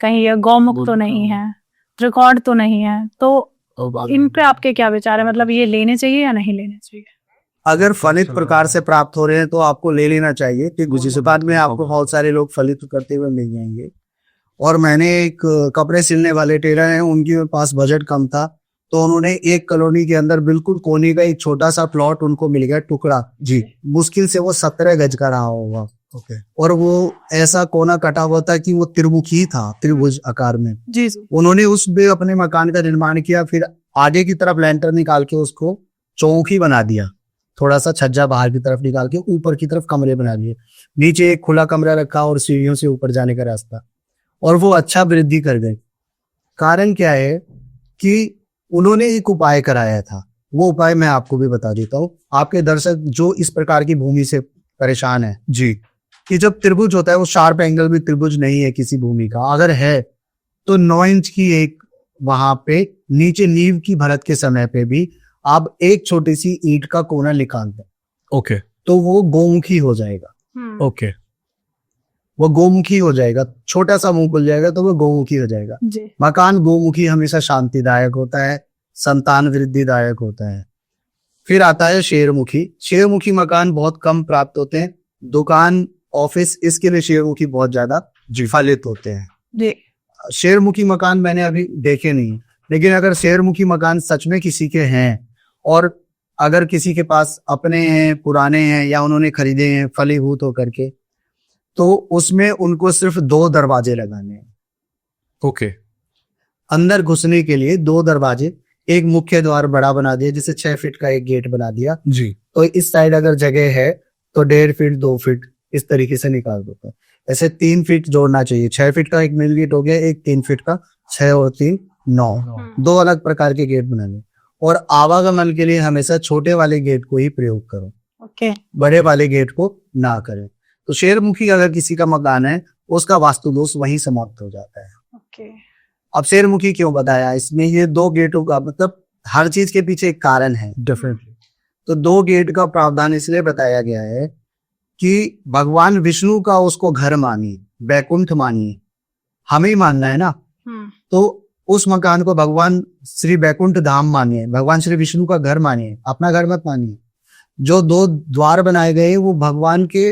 A: कहीं ये गौमुख तो नहीं है, रिकॉर्ड तो नहीं है। तो इन पे आपके क्या विचार है, मतलब ये लेने चाहिए या नहीं लेने चाहिए?
C: अगर फलित प्रकार से प्राप्त हो रहे हैं तो आपको ले लेना चाहिए, क्योंकि जिस बाद में आपको बहुत सारे लोग फलित करते हुए मिल जाएंगे। और मैंने एक कपड़े सिलने वाले टेलर हैं, उनके पास बजट कम था तो उन्होंने एक कॉलोनी के अंदर बिल्कुल कोने का एक छोटा सा प्लॉट उनको मिल गया, टुकड़ा।
B: जी।
C: मुश्किल से वो 17 गज का रहा होगा।
B: ओके।
C: और वो ऐसा कोना कटा हुआ था कि वो त्रिमुखी था, त्रिभुज आकार में।
A: जी जी।
C: उन्होंने उस पे अपने मकान का निर्माण किया, फिर आगे की तरफ लेंटर निकाल के उसको चौकी बना दिया, थोड़ा सा छज्जा बाहर की तरफ निकाल के ऊपर की तरफ कमरे बना दिए, नीचे एक खुला कमरा रखा और सीढ़ियों से ऊपर जाने का रास्ता। और वो अच्छा वृद्धि कर गए। कारण क्या है कि उन्होंने एक उपाय कराया था। वो उपाय मैं आपको भी बता देता हूँ, आपके दर्शक जो इस प्रकार की भूमि से परेशान है।
B: जी।
C: कि जब त्रिभुज होता है वो शार्प एंगल भी त्रिभुज नहीं है किसी भूमि का, अगर है तो 9 इंच की एक वहां पे नीचे नींव की भरत के समय पे भी आप एक छोटी सी ईंट का कोना निकाल दें,
B: ओके।
C: तो वो गोमुखी हो जाएगा।
B: ओके।
C: वो गोमुखी हो जाएगा, छोटा सा मुंह खुल जाएगा तो वो गोमुखी हो जाएगा।
A: जी।
C: मकान गोमुखी हमेशा शांतिदायक होता है, संतान वृद्धिदायक होता है। फिर आता है शेरमुखी। शेरमुखी मकान बहुत कम प्राप्त होते हैं, दुकान, ऑफिस, इसके लिए शेरमुखी बहुत ज्यादा फलित होते हैं।
A: जी।
C: शेरमुखी मकान मैंने अभी देखे नहीं, लेकिन अगर शेरमुखी मकान सच में किसी के हैं और अगर किसी के पास अपने हैं, पुराने हैं या उन्होंने खरीदे हैं फलीभूत होकर के, तो उसमें उनको सिर्फ 2 दरवाजे लगाने हैं।
B: ओके।
C: अंदर घुसने के लिए 2 दरवाजे, एक मुख्य द्वार बड़ा बना दिया, जिसे 6 फीट का एक गेट बना दिया।
B: जी।
C: तो इस साइड अगर जगह है तो 1.5 फीट 2 फीट इस तरीके से निकाल देते हैं। ऐसे 3 फीट जोड़ना चाहिए। 6 फीट का एक मेन गेट हो गया, एक 3 फीट का, 6 और 3 9, 2 अलग प्रकार के गेट बनाने। और आवागमन के लिए हमेशा छोटे वाले गेट को ही प्रयोग करो,
A: ओके।
C: बड़े वाले गेट को ना करें। तो शेरमुखी अगर किसी का मकान है उसका वास्तु दोष वहीं समाप्त हो जाता है।
A: ओके।
C: अब शेरमुखी क्यों बताया, इसमें ये 2 गेटों का मतलब हर चीज के पीछे एक कारण है।
B: डेफिनेटली।
C: तो 2 गेट का प्रावधान इसलिए बताया गया है कि भगवान विष्णु का उसको घर मानिए, बैकुंठ मानिए, हमें मानना है ना। तो उस मकान को भगवान श्री बैकुंठ धाम मानिए, भगवान श्री विष्णु का घर मानिए, अपना घर मत मानिए। जो 2 द्वार बनाए गए वो भगवान के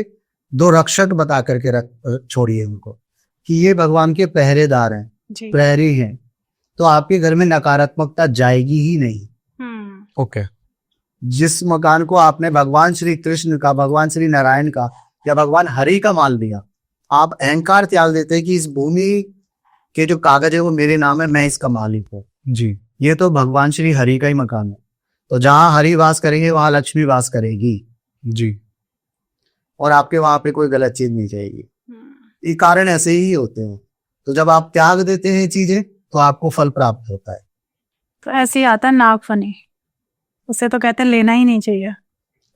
C: दो रक्षक बता करके रख छोड़िए उनको कि ये भगवान के पहरेदार हैं,
A: जी।
C: प्रहरी हैं, तो आपके घर में नकारात्मकता जाएगी ही नहीं।
B: ओके।
C: जिस मकान को आपने भगवान श्री कृष्ण का, भगवान श्री नारायण का या भगवान हरि का मान लिया, आप अहंकार त्याग देते हैं कि इस भूमि के जो कागज है वो मेरे नाम है, मैं इसका मालिक हूँ।
B: जी।
C: ये तो भगवान श्री हरि का ही मकान है, तो जहां हरि वास करेंगे वहां लक्ष्मी वास करेगी
B: जी।
C: और आपके वहां पे कोई गलत चीज नहीं जाएगी। ये कारण ऐसे ही होते हैं। तो जब आप त्याग देते हैं चीजें तो आपको फल प्राप्त होता है।
A: तो ऐसे ही आता है नागफनी, उसे तो कहते हैं लेना ही नहीं चाहिए।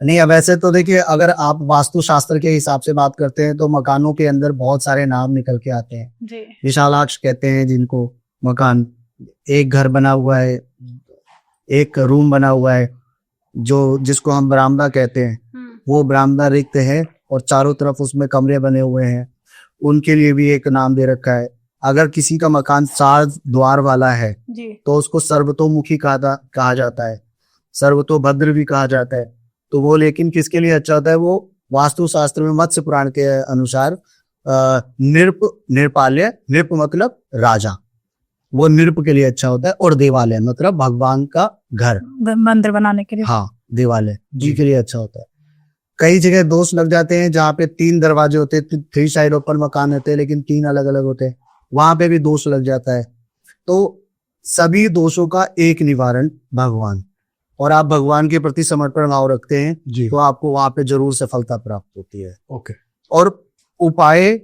C: नहीं, अब ऐसे तो देखिए, अगर आप वास्तु शास्त्र के हिसाब से बात करते हैं तो मकानों के अंदर बहुत सारे नाम निकल के आते हैं।
A: जी।
C: विशालाक्ष कहते हैं जिनको मकान, एक घर बना हुआ है, एक रूम बना हुआ है जो जिसको हम बरामदा कहते हैं, वो बरामदा रिक्त है और चारों तरफ उसमें कमरे बने हुए हैं, उनके लिए भी एक नाम दे रखा है। अगर किसी का मकान 4 द्वार वाला है
A: जी।
C: तो उसको सर्वतोमुखी कहा जाता है, सर्वतोभद्र भी कहा जाता है। तो वो लेकिन किसके लिए अच्छा होता है? वो वास्तु शास्त्र में मत्स्य पुराण के अनुसार निर्पाल्य, नृप मतलब राजा, वो नृप के लिए अच्छा होता है, और देवालय मतलब भगवान का घर,
A: मंदिर बनाने के लिए।
C: हाँ, देवालय जी के लिए अच्छा होता है। कई जगह दोष लग जाते हैं जहाँ पे 3 दरवाजे होते हैं, 3 साइड ओपन मकान होते हैं लेकिन 3 अलग अलग होते हैं, वहां पे भी दोष लग जाता है। तो सभी दोषों का एक निवारण भगवान, और आप भगवान के प्रति समर्पण भाव रखते हैं
B: जी।
C: तो आपको वहां पे जरूर सफलता प्राप्त होती है।
B: ओके।
C: और उपाय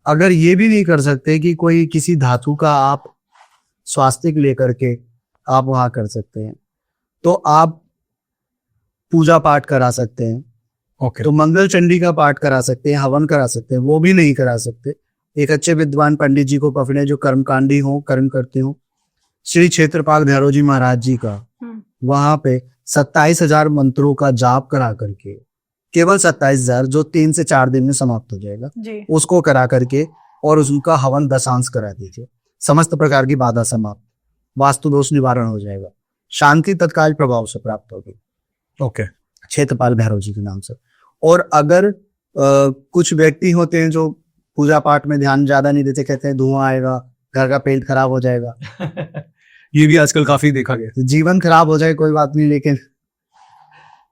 C: अगर ये भी नहीं कर सकते कि कोई किसी धातु का आप स्वास्तिक लेकर के आप वहां कर सकते हैं, तो आप पूजा पाठ करा सकते हैं।
B: ओके।
C: तो मंगल चंडी का पाठ करा सकते हैं, हवन करा सकते हैं। वो भी नहीं करा सकते, एक अच्छे विद्वान पंडित जी को पकड़े जो कर्मकांडी हो, कर्म करते हो। श्री क्षेत्रपाल भैरव जी महाराज जी का वहां पे 27,000 मंत्रों का जाप करा करके, केवल 27,000 जो 3 से 4 दिन में समाप्त हो जाएगा
A: जी।
C: उसको करा करके और उसका हवन दशांश करा दीजिए, समस्त प्रकार की बाधा समाप्त, वास्तु दोष निवारण हो जाएगा, शांति तत्काल प्रभाव से प्राप्त होगी।
B: ओके।
C: क्षेत्रपाल भैरव जी के नाम से। और अगर कुछ व्यक्ति होते हैं जो पूजा पाठ में ध्यान ज्यादा नहीं देते, कहते हैं धुआं आएगा, घर का पेंट खराब हो जाएगा
B: ये भी आजकल काफी देखा गया।
C: तो जीवन खराब हो जाए कोई बात नहीं, लेकिन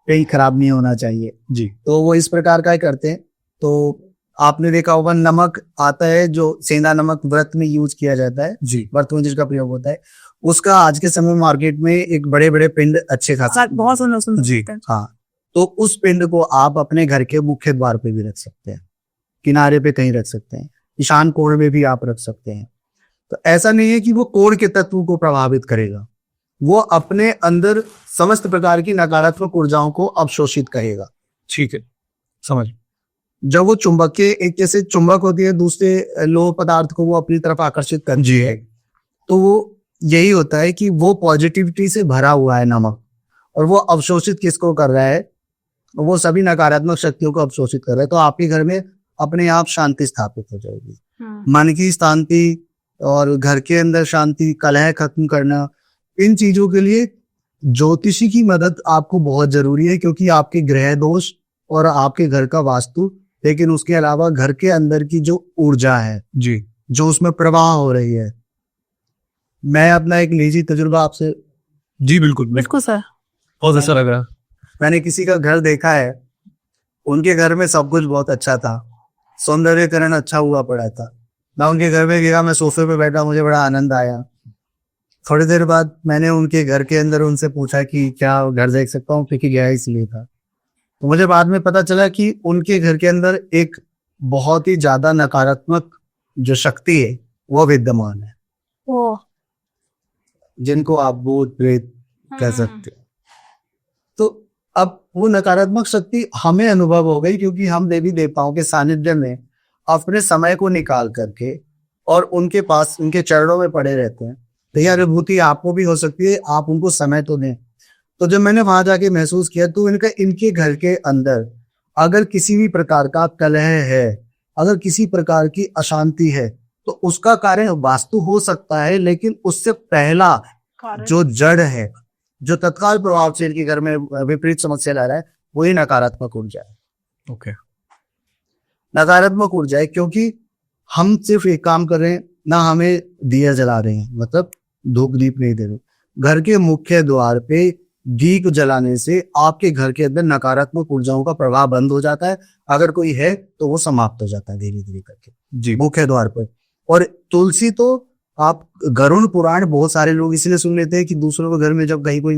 C: पेंट खराब नहीं होना चाहिए
B: जी।
C: तो वो इस प्रकार का ही करते हैं। तो आपने देखा होगा नमक आता है जो सेंधा नमक व्रत में यूज किया जाता है,
B: जी।
C: व्रत में जिसका प्रयोग होता है, उसका आज के समय मार्केट में एक बड़े बड़े पिंड अच्छे खासे,
A: बहुत सुंदर सुंदर
B: जी।
A: दिखते हैं।
C: हाँ, तो उस पिंड को आप अपने घर के मुख्य द्वार पे भी रख सकते हैं, किनारे पे कहीं रख सकते हैं, ईशान कोण में भी आप रख सकते हैं। तो ऐसा नहीं है कि वो कोण के तत्व को प्रभावित करेगा, वो अपने अंदर समस्त प्रकार की नकारात्मक ऊर्जाओं को अवशोषित करेगा।
B: ठीक है, समझ।
C: जब वो चुंबकीय, एक जैसे चुंबक होती है दूसरे लोह पदार्थ को वो अपनी तरफ आकर्षित करती है, तो वो यही होता है कि वो पॉजिटिविटी से भरा हुआ है नमक, और वो अवशोषित किसको कर रहा है? वो सभी नकारात्मक शक्तियों को अवशोषित कर रहा है। तो आपके घर में अपने आप शांति स्थापित हो जाएगी, मन की शांति और घर के अंदर शांति, कलह खत्म करना, इन चीजों के लिए ज्योतिषी की मदद आपको बहुत जरूरी है, क्योंकि आपके ग्रह दोष और आपके घर का वास्तु, लेकिन उसके अलावा घर के अंदर की जो ऊर्जा है
B: जी,
C: जो उसमें प्रवाह हो रही है। मैं अपना एक निजी तजुर्बा आपसे,
B: जी बिल्कुल
A: बिल्कुल सर,
B: बहुत अच्छा लग रहा है।
C: मैंने किसी का घर देखा है, उनके घर में सब कुछ बहुत अच्छा था, सौंदर्यकरण अच्छा हुआ पड़ा था। मैं उनके घर में गया, मैं सोफे पे बैठा, मुझे बड़ा आनंद आया। थोड़ी देर बाद मैंने उनके घर के अंदर उनसे पूछा कि क्या घर देख सकता हूँ, क्योंकि गया इसलिए था। तो मुझे बाद में पता चला कि उनके घर के अंदर एक बहुत ही ज्यादा नकारात्मक जो शक्ति है वो विद्यमान है,
A: ओ
C: जिनको आप भूत प्रेत कह सकते हो। तो अब वो नकारात्मक शक्ति हमें अनुभव हो गई, क्योंकि हम देवी देवताओं के सानिध्य में अपने समय को निकाल करके और उनके पास, उनके चरणों में पड़े रहते हैं। तो यह अनुभूति आपको भी हो सकती है, आप उनको समय तो दें। तो जब मैंने वहां जाके महसूस किया, तो इनके घर के अंदर अगर किसी भी प्रकार का कलह है, अगर किसी प्रकार की अशांति है, तो उसका कारण वास्तु हो सकता है, लेकिन उससे पहला जो जड़ है, जो तत्काल प्रभाव से इनके घर में विपरीत समस्या ला रहा है, वही नकारात्मक ऊर्जा है।
B: ओके।
C: नकारात्मक ऊर्जा है, क्योंकि हम सिर्फ एक काम कर रहे हैं ना, हमें दिया जला रहे हैं, मतलब धूप दीप नहीं दे रहे। घर के मुख्य द्वार पे दीप जलाने से आपके घर के अंदर नकारात्मक ऊर्जाओं का प्रभाव बंद हो जाता है। अगर कोई है तो वो समाप्त हो जाता है धीरे धीरे करके
B: जी।
C: मुख्य द्वार पर। और तुलसी तो आप गरुड़ पुराण बहुत सारे लोग इसलिए सुन लेते हैं कि दूसरों के घर में जब कहीं कोई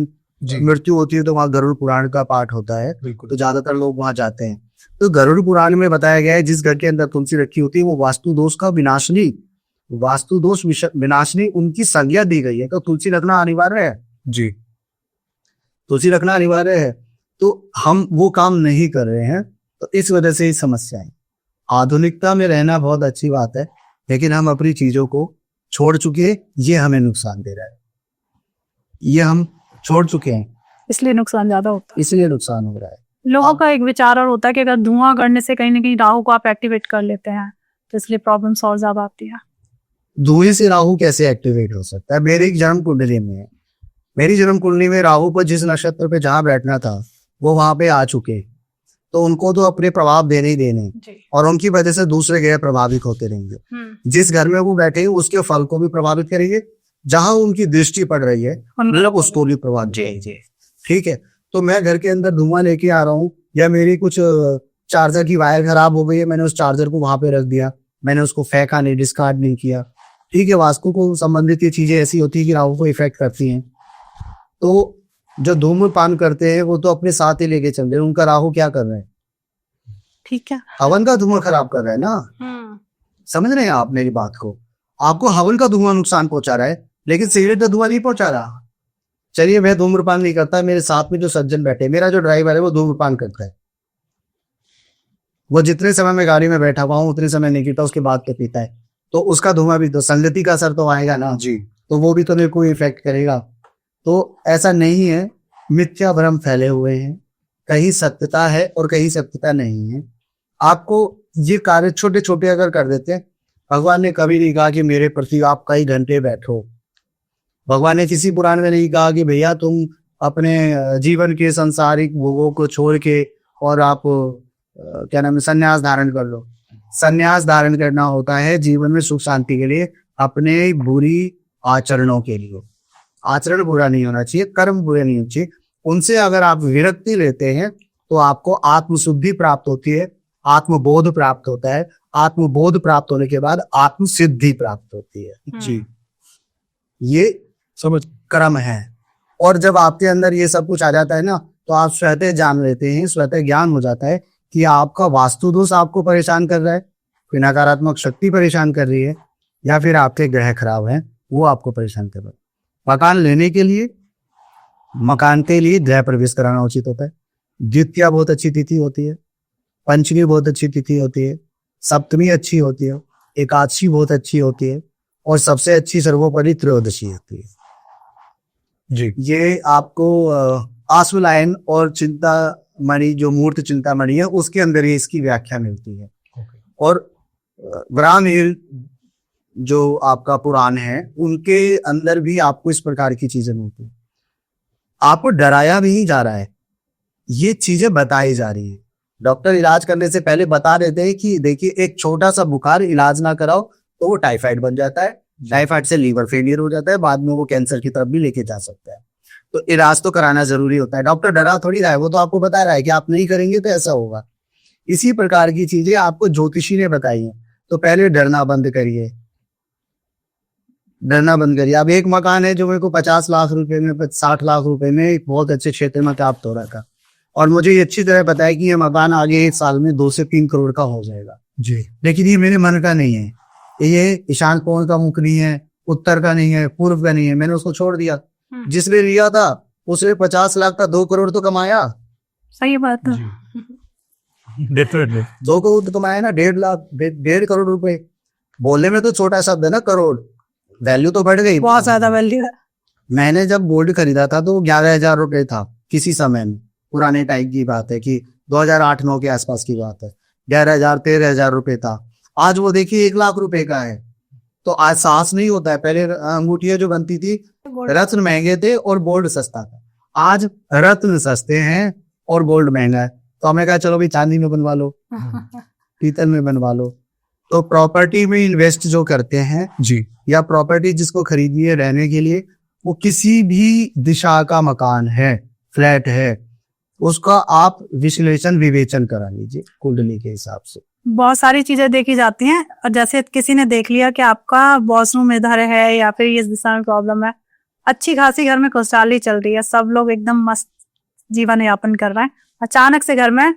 C: मृत्यु होती है तो वहां गरुड़ पुराण का पाठ होता है, तो ज्यादातर लोग वहां जाते हैं। तो गरुड़ पुराण में बताया गया है जिस घर के अंदर तुलसी रखी होती है वो वास्तु दोष का विनाशनी, वास्तु दोष विनाशनी उनकी संज्ञा दी गई है। तो तुलसी रखना अनिवार्य है
B: जी,
C: तुलसी रखना अनिवार्य है। तो हम वो काम नहीं कर रहे हैं, तो इस वजह से ही समस्या है। आधुनिकता में रहना बहुत अच्छी बात है, लेकिन हम अपनी चीजों को छोड़ चुके हैं, ये हमें नुकसान दे रहा है, ये हम छोड़ चुके हैं,
A: इसलिए नुकसान ज्यादा होता है।
C: इसलिए नुकसान हो रहा है।
A: लोगों का एक विचार और होता है कि अगर धुआं करने से कहीं ना कहीं राहु को आप एक्टिवेट कर लेते हैं तो इसलिए प्रॉब्लम्स और ज्यादा आती है।
C: धुएं से राहु कैसे एक्टिवेट हो सकता है? मेरी जन्म कुंडली में है, मेरी जन्म कुंडली में राहु पर जिस नक्षत्र पे जहां बैठना था वो वहां पे आ चुके, तो उनको तो अपने प्रभाव देने ही देने, और उनकी वजह से दूसरे ग्रह प्रभावित होते रहेंगे। जिस घर में वो बैठे उसके फल को भी प्रभावित करेंगे, जहां उनकी दृष्टि पड़ रही है मतलब उसको भी प्रभावित करेंगे। ठीक है, तो मैं घर के अंदर धुआं लेके आ रहा हूँ, या मेरी कुछ चार्जर की वायर खराब हो गई है, मैंने उस चार्जर को वहां पे रख दिया, मैंने उसको फेंका नहीं, डिस्कार्ड नहीं किया। ठीक है, वास्तु को संबंधित ये चीजें ऐसी होती है कि राहु को इफेक्ट करती हैं। तो जो धूम्रपान करते हैं वो तो अपने साथ ही लेके चल रहे हैं, उनका राहु क्या कर रहे हैं?
A: ठीक है,
C: हवन का धुआं खराब कर रहा है ना। समझ रहे हैं आप मेरी बात को? आपको हवन का धुआं नुकसान पहुंचा रहा है, लेकिन सिगरेट का धुआं नहीं पहुंचा रहा। चलिए, मैं धूम्रपान नहीं करता, मेरे साथ में जो सज्जन बैठे, मेरा जो ड्राइवर है वो धूम्रपान करता है, वो जितने समय में गाड़ी में बैठा हुआ हूँ उतने समय नहीं पीता, उसके बाद के पीता है, तो उसका धुआं भी तो संगति का असर तो आएगा ना
B: जी,
C: तो वो भी तो मेरे को इफेक्ट करेगा। तो ऐसा नहीं है, मिथ्या भ्रम फैले हुए हैं, कहीं सत्यता है और कहीं सत्यता नहीं है। आपको ये कार्य छोटे छोटे अगर कर देते हैं, भगवान ने कभी नहीं कहा कि मेरे प्रति आप कई घंटे बैठो। भगवान ने किसी पुराण में नहीं कहा कि भैया तुम अपने जीवन के सांसारिक भोगों को छोड़ के और आप क्या नाम है संन्यास धारण कर लो। संन्यास धारण करना होता है जीवन में सुख शांति के लिए, अपने बुरी आचरणों के लिए। आचरण बुरा नहीं होना चाहिए, कर्म बुरे नहीं होने चाहिए। उनसे अगर आप विरक्ति लेते हैं तो आपको आत्मशुद्धि प्राप्त होती है, आत्मबोध प्राप्त होता है, आत्मबोध प्राप्त होने के बाद आत्मसिद्धि प्राप्त होती है।
B: जी,
C: ये
B: समझ
C: क्रम है। और जब आपके अंदर ये सब कुछ आ जाता है ना, तो आप स्वतः जान लेते हैं, स्वतः ज्ञान हो जाता है कि आपका वास्तु दोष आपको परेशान कर रहा है, कोई नकारात्मक शक्ति परेशान कर रही है, या फिर आपके ग्रह खराब हैं वो आपको परेशान कर रहा है। मकान लेने के लिए, मकान के लिए गृह प्रवेश कराना उचित होता है। द्वितीया बहुत अच्छी तिथि होती है, पंचमी बहुत अच्छी तिथि होती है, सप्तमी अच्छी होती है, एकादशी बहुत अच्छी होती है, और सबसे अच्छी सर्वोपरि त्रयोदशी होती है।
B: जी,
C: ये आपको आश्वलायन और चिंतामणि, जो मूर्त चिंतामणि है उसके अंदर ही इसकी व्याख्या मिलती है। और ब्राह्मण जो आपका पुराण है उनके अंदर भी आपको इस प्रकार की चीजें मिलती है। आपको डराया भी नहीं जा रहा है, ये चीजें बताई जा रही है। डॉक्टर इलाज करने से पहले बता देते हैं कि देखिए एक छोटा सा बुखार इलाज ना कराओ तो वो टाइफाइड बन जाता है, टाइफाइड से लीवर फेलियर हो जाता है, बाद में वो कैंसर की तरफ भी लेके जा सकता है। तो इलाज तो कराना जरूरी होता है। डॉक्टर डरा थोड़ी रहा है, वो तो आपको बता रहा है कि आप नहीं करेंगे तो ऐसा होगा। इसी प्रकार की चीजें आपको ज्योतिषी ने बताई हैं, तो पहले डरना बंद करिए, डरना बंद करिए। अब एक मकान है जो मेरे को 50 लाख रुपए में, 60 लाख रुपए में एक बहुत अच्छे क्षेत्र में प्राप्त हो रहा था, और मुझे ये अच्छी तरह पता है कि ये मकान आगे 1 साल में 2 से 3 करोड़ का हो जाएगा
B: जी,
C: लेकिन ये मेरे मन का नहीं है, ये ईशान कोण का मुख नहीं है, उत्तर का नहीं है, पूर्व का नहीं है, मैंने उसको छोड़ दिया। जिसने लिया था उसने 50 लाख का 2 करोड़ तो कमाया।
A: सही बात है।
C: 2 करोड़ तो कमाया ना, 1.5 लाख, 1.5 करोड़ रुपए। बोलने में तो छोटा शब्द है ना करोड़, वैल्यू तो बढ़ गई,
A: बहुत ज्यादा वैल्यू है।
C: मैंने जब गोल्ड खरीदा था तो 11,000 रुपए था किसी समय में, पुराने टाइम की बात है कि 2008-9 के आसपास की बात है, 11,000 13,000 रुपए था। आज वो देखिए 1 लाख रुपए का है। तो आज साहस नहीं होता है। पहले अंगूठियां जो बनती थी, रत्न महंगे थे और गोल्ड सस्ता था। आज रत्न सस्ते हैं और गोल्ड महंगा है, तो हमें कहा चलो भी चांदी में बनवा लो। पीतल में बनवा लो। तो प्रॉपर्टी में इन्वेस्ट जो करते हैं
B: जी
C: या प्रॉपर्टी जिसको खरीदी है रहने के लिए, वो किसी भी दिशा का मकान है, फ्लैट है, उसका आप विश्लेषण विवेचन करा लीजिए कुंडली के हिसाब से।
A: बहुत सारी चीजें देखी जाती हैं, और जैसे किसी ने देख लिया कि आपका वॉशरूम इधर है या फिर इस दिशा में प्रॉब्लम है, अच्छी खासी घर में खुशहाली चल रही है, सब लोग एकदम मस्त जीवन यापन कर रहे हैं, अचानक से घर में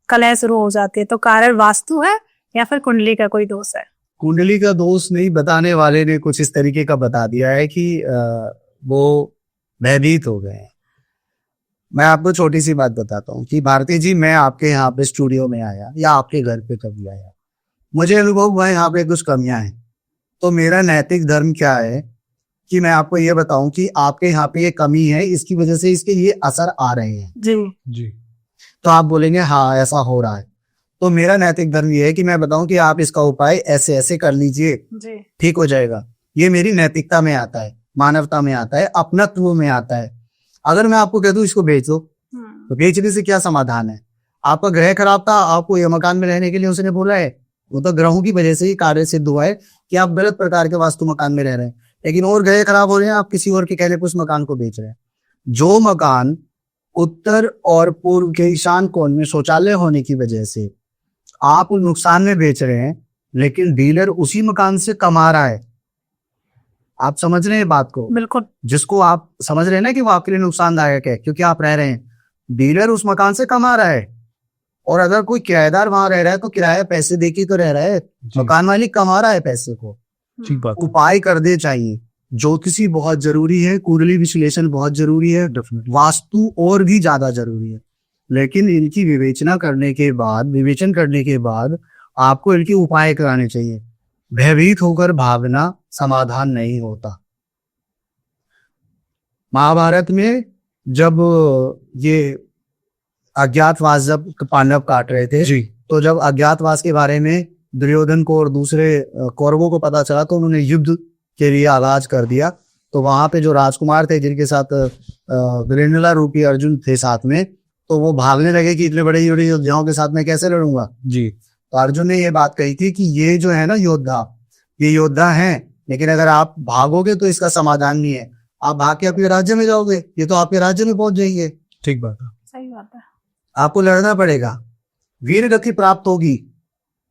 A: कलह शुरू हो जाती है, तो कारण वास्तु है या फिर कुंडली का कोई दोष है?
C: कुंडली का दोष नहीं, बताने वाले ने कुछ इस तरीके का बता दिया है कि वो भयभीत हो गए हैं। मैं आपको छोटी सी बात बताता हूँ कि भारती जी, मैं आपके यहाँ पे स्टूडियो में आया या आपके घर पे कभी आया, मुझे अनुभव हुआ यहाँ पे कुछ कमियां हैं, तो मेरा नैतिक धर्म क्या है कि मैं आपको ये बताऊं कि आपके यहाँ पे ये कमी है, इसकी वजह से इसके ये असर आ रहे हैं।
A: जी
B: जी
C: तो आप बोलेंगे हाँ ऐसा हो रहा है, तो मेरा नैतिक धर्म ये है कि मैं बताऊं कि आप इसका उपाय ऐसे ऐसे कर लीजिए,
A: जी
C: ठीक हो जाएगा। ये मेरी नैतिकता में आता है, मानवता में आता है, अपनत्व में आता है। अगर मैं आपको कह दूं इसको बेच दो, तो बेचने से क्या समाधान है? आपका ग्रह खराब था, आपको ये मकान में रहने के लिए उसने बोला है, वो तो ग्रहों की वजह से ही कार्य सिद्ध हुआ है कि आप गलत प्रकार के वास्तु मकान में रह रहे हैं, लेकिन और ग्रह खराब हो रहे हैं, आप किसी और के कहने पर उस मकान को बेच रहे हैं। जो मकान उत्तर और पूर्व के ईशान कोण में शौचालय होने की वजह से आप नुकसान में बेच रहे हैं, लेकिन डीलर उसी मकान से कमा रहा है। आप समझ रहे हैं बात को?
A: बिल्कुल।
C: जिसको आप समझ रहे हैं ना कि वो आपके लिए नुकसानदायक है क्योंकि आप रह रहे हैं, डीलर उस मकान से कमा रहा है। और अगर कोई किराएदार वहां रह रहा है तो किराया पैसे दे के तो रह रहा है, मकान मालिक कमा रहा है पैसे को।
B: ठीक बात।
C: उपाय कर दे चाहिए, ज्योतिषी बहुत जरूरी है, कुंडली विश्लेषण बहुत जरूरी है, वास्तु और भी ज्यादा जरूरी है, लेकिन इनकी विवेचना करने के बाद, विवेचन करने के बाद आपको इनके उपाय कराने चाहिए। भयभीत होकर भागना समाधान नहीं होता। महाभारत में जब ये अज्ञातवास जब पांडव काट रहे थे
B: जी
C: तो जब अज्ञातवास के बारे में दुर्योधन को और दूसरे कौरवों को पता चला तो उन्होंने युद्ध के लिए आगाज कर दिया। तो वहां पे जो राजकुमार थे जिनके साथ वीरेंद्र रूपी अर्जुन थे साथ में, तो वो भागने लगे कि इतने बड़े योद्धाओं के साथ मैं कैसे लड़ूंगा।
B: जी
C: तो अर्जुन ने ये बात कही थी कि ये जो है ना योद्धा, ये योद्धा हैं, लेकिन अगर आप भागोगे तो इसका समाधान नहीं है। आप भाग के आपके राज्य में जाओगे, ये तो आपके राज्य में पहुंच जाएंगे।
B: ठीक बात है।
A: सही बात है।
C: आपको लड़ना पड़ेगा, वीर गति प्राप्त होगी,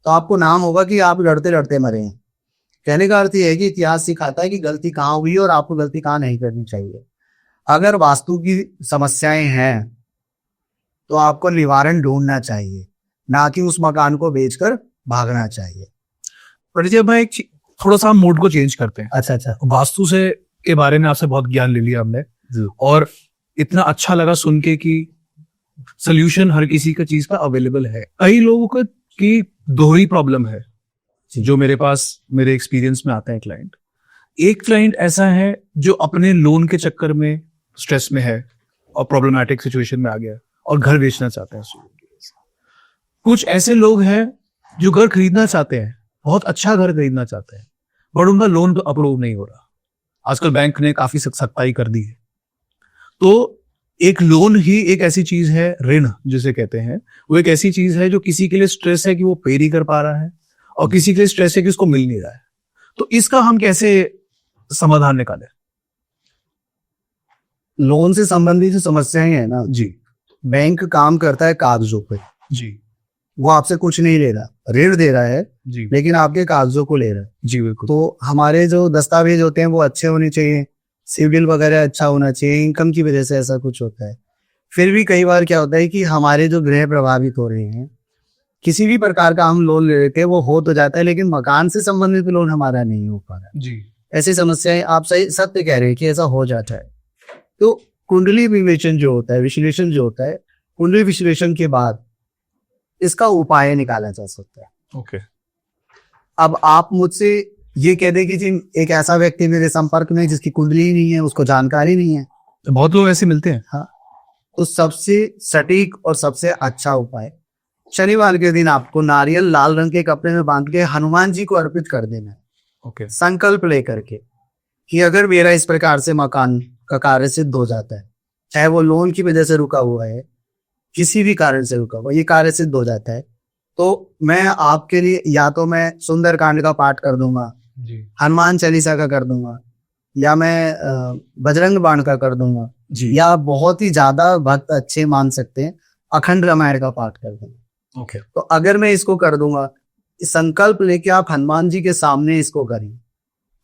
C: तो आपको नाम होगा कि आप लड़ते लड़ते मरे हैं। कहने का अर्थ ये है कि इतिहास सिखाता है कि गलती कहाँ हुई और आपको गलती कहाँ नहीं करनी चाहिए। अगर वास्तु की समस्याएं हैं तो आपको निवारण ढूंढना चाहिए, ना कि उस मकान को बेचकर भागना चाहिए।
B: परिचय भाई, एक थोड़ा सा मूड को चेंज करते हैं।
C: अच्छा।
B: वास्तु से के बारे में आपसे बहुत ज्ञान ले लिया हमने, और इतना अच्छा लगा सुन के कि सोल्यूशन हर किसी का चीज का अवेलेबल है। कई लोगों को की दोहरी प्रॉब्लम है जो मेरे पास मेरे एक्सपीरियंस में आता है क्लाइंट। एक क्लाइंट ऐसा है जो अपने लोन के चक्कर में स्ट्रेस में है और प्रॉब्लमेटिक सिचुएशन में आ गया और घर बेचना चाहते हैं। कुछ ऐसे लोग हैं जो घर खरीदना चाहते हैं, बहुत अच्छा घर खरीदना चाहते हैं, बट उनका लोन तो अप्रूव नहीं हो रहा। आजकल बैंक ने काफी सख्ताई कर दी है। तो एक लोन ही एक ऐसी चीज है, ऋण जिसे कहते हैं, वो एक ऐसी चीज है जो किसी के लिए स्ट्रेस है कि वो पे नहीं कर पा रहा है और किसी के लिए स्ट्रेस है कि उसको मिल नहीं रहा है। तो इसका हम कैसे समाधान निकालें?
C: लोन से संबंधित जो समस्याएं है ना
B: जी
C: बैंक काम करता है कागजों पे।
B: जी
C: वो आपसे कुछ नहीं ले रहा, ऋण दे रहा है
B: जी
C: लेकिन आपके कागजों को ले रहा है।
B: जी बिल्कुल।
C: तो हमारे जो दस्तावेज होते हैं वो अच्छे होने चाहिए, सिविल वगैरह अच्छा होना चाहिए। इनकम की वजह से ऐसा कुछ होता है। फिर भी कई बार क्या होता है कि हमारे जो ग्रह प्रभावित हो रहे हैं, किसी भी प्रकार का हम लोन ले लेते हैं वो हो तो जाता है, लेकिन मकान से संबंधित लोन हमारा नहीं हो पा रहा।
B: जी
C: ऐसी समस्याएं आप सही सत्य कह रहे हैं कि ऐसा हो जाता है। तो कुंडली विवेचन जो होता है, विश्लेषण जो होता है, कुंडली विश्लेषण के बाद इसका उपाय निकाला जा सकता है।
B: ओके।
C: अब आप मुझसे ये कह दें कि जी एक ऐसा व्यक्ति मेरे संपर्क में जिसकी कुंडली ही नहीं है, उसको जानकारी नहीं है,
B: तो बहुत लोग ऐसे मिलते हैं।
C: हाँ, तो सबसे सटीक और सबसे अच्छा उपाय शनिवार के दिन आपको नारियल लाल रंग के कपड़े में बांध के हनुमान जी को अर्पित कर देना है।
B: ओके।
C: संकल्प लेकर के कि अगर मेरा इस प्रकार से मकान का कार्य सिद्ध हो जाता है, चाहे वो लोन की वजह से रुका हुआ है, किसी भी कारण से रुका हुआ, ये कार्य सिद्ध हो जाता है, तो मैं आपके लिए या तो मैं सुंदरकांड का पाठ कर दूंगा,
B: जी
C: हनुमान चालीसा का कर दूंगा, या मैं बजरंग बाण का कर दूंगा,
B: जी
C: या बहुत ही ज्यादा भक्त अच्छे मान सकते हैं अखंड रामायण का पाठ कर दूंगा।
B: ओके
C: तो अगर मैं इसको कर दूंगा, संकल्प लेके आप हनुमान जी के सामने इसको करिए,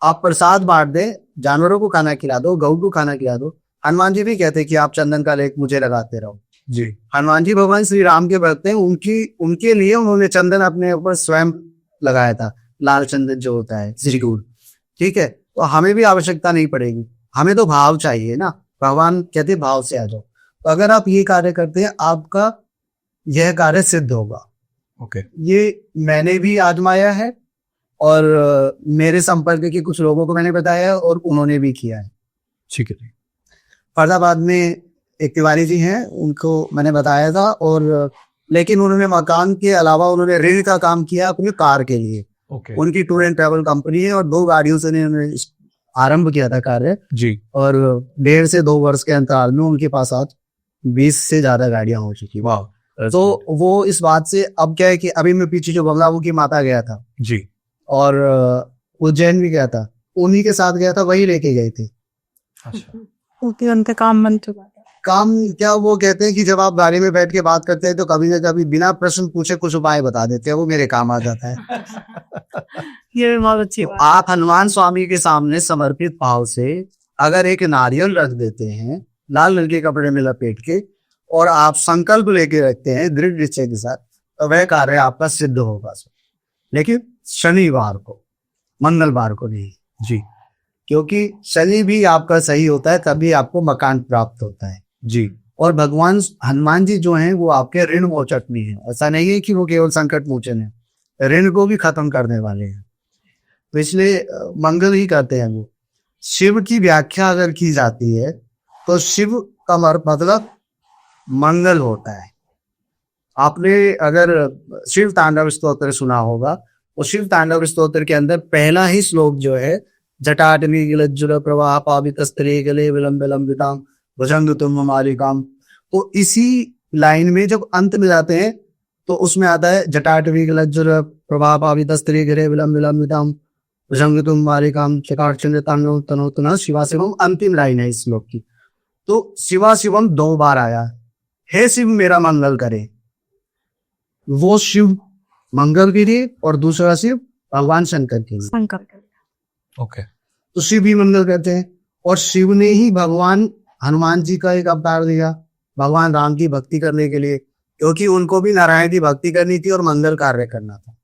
C: आप प्रसाद बांट दे, जानवरों को खाना खिला दो, गऊ को खाना खिला दो। हनुमान जी भी कहते हैं कि आप चंदन का लेख मुझे लगाते रहो।
B: जी
C: हनुमान जी भगवान श्री राम के भक्त हैं, उनके लिए उन्होंने चंदन अपने ऊपर स्वयं लगाया था, लाल चंदन जो होता है श्रीगुड़। ठीक है, तो हमें भी आवश्यकता नहीं पड़ेगी, हमें तो भाव चाहिए ना, भगवान कहते भाव से आ जाओ। तो अगर आप ये कार्य करते हैं, आपका यह कार्य सिद्ध होगा।
B: ओके
C: ये मैंने भी आजमाया है और मेरे संपर्क के कुछ लोगों को मैंने बताया है और उन्होंने भी किया है।
B: ठीक है।
C: फरीदाबाद में एक तिवारी जी हैं, उनको मैंने बताया था, और लेकिन उन्होंने मकान के अलावा उन्होंने ऋण का काम किया अपनी कार के लिए।
B: ओके
C: उनकी टूर एंड ट्रैवल कंपनी है और 2 गाड़ियों से उन्होंने आरंभ किया था कार्य,
B: जी
C: और 1.5 से 2 वर्ष के अंतराल में उनके पास आज 20 से ज्यादा गाड़ियां हो चुकी।
B: वाह।
C: तो वो इस बात से, अब क्या है कि अभी मैं पीछे जो बंगलामुखी की माता गया था
B: जी
C: और उज्जैन भी गया था, उन्हीं के साथ गया था, वही लेके गए थे।
B: अच्छा
A: क्योंकि उनका काम बन चुका था।
C: काम क्या, वो कहते हैं कि जब आप गाड़ी में बैठ के बात करते हैं तो कभी ना कभी बिना प्रश्न पूछे कुछ उपाय बता देते हैं, वो मेरे काम आ जाता है।
A: ये भी बहुत अच्छी
C: तो
A: बात।
C: आप हनुमान स्वामी के सामने समर्पित भाव से अगर एक नारियल रख देते हैं लाल रंग के कपड़े में लपेट के, और आप संकल्प लेके रखते हैं दृढ़ निश्चय के साथ, तो वह कार्य आपका सिद्ध होगा। लेकिन शनिवार को, मंगलवार को नहीं,
B: जी
C: क्योंकि शनि भी आपका सही होता है तभी आपको मकान प्राप्त होता है।
B: जी
C: और भगवान हनुमान जी जो हैं वो आपके ऋण मोचक भी हैं। ऐसा नहीं है कि वो केवल संकट मोचन है, ऋण को भी खत्म करने वाले हैं, तो इसलिए मंगल ही करते हैं वो। शिव की व्याख्या अगर की जाती है तो शिव का मतलब मंगल होता है। आपने अगर शिव तांडव स्तोत्र सुना होगा, तो शिव तांडव स्तोत्र के अंदर पहला ही श्लोक जो है, जटाटवी गिलज्जुल प्रवाह पावितस्त्रे गले विलंब विलंबिताम भुजंग तुम मालिकाम। तो इसी लाइन में जब अंत में जाते हैं तो उसमें आता है जटाटवी गिलज्जुल प्रवाह पावितस्त्रे गले विलंब विलंबिताम भुजंग तुम मालिकाम चकार तांडव तनोतना शिवा शिवम। अंतिम लाइन है इस श्लोक की। तो शिवा शिवम 2 बार आया, हे शिव मेरा मंगल करे, वो शिव मंगल के लिए, और दूसरा शिव भगवान शंकर के लिए।
A: शंकर।
B: ओके
C: तो शिव भी मंगल करते हैं, और शिव ने ही भगवान हनुमान जी का एक अवतार दिया भगवान राम की भक्ति करने के लिए, क्योंकि उनको भी नारायण की भक्ति करनी थी और मंगल कार्य करना था।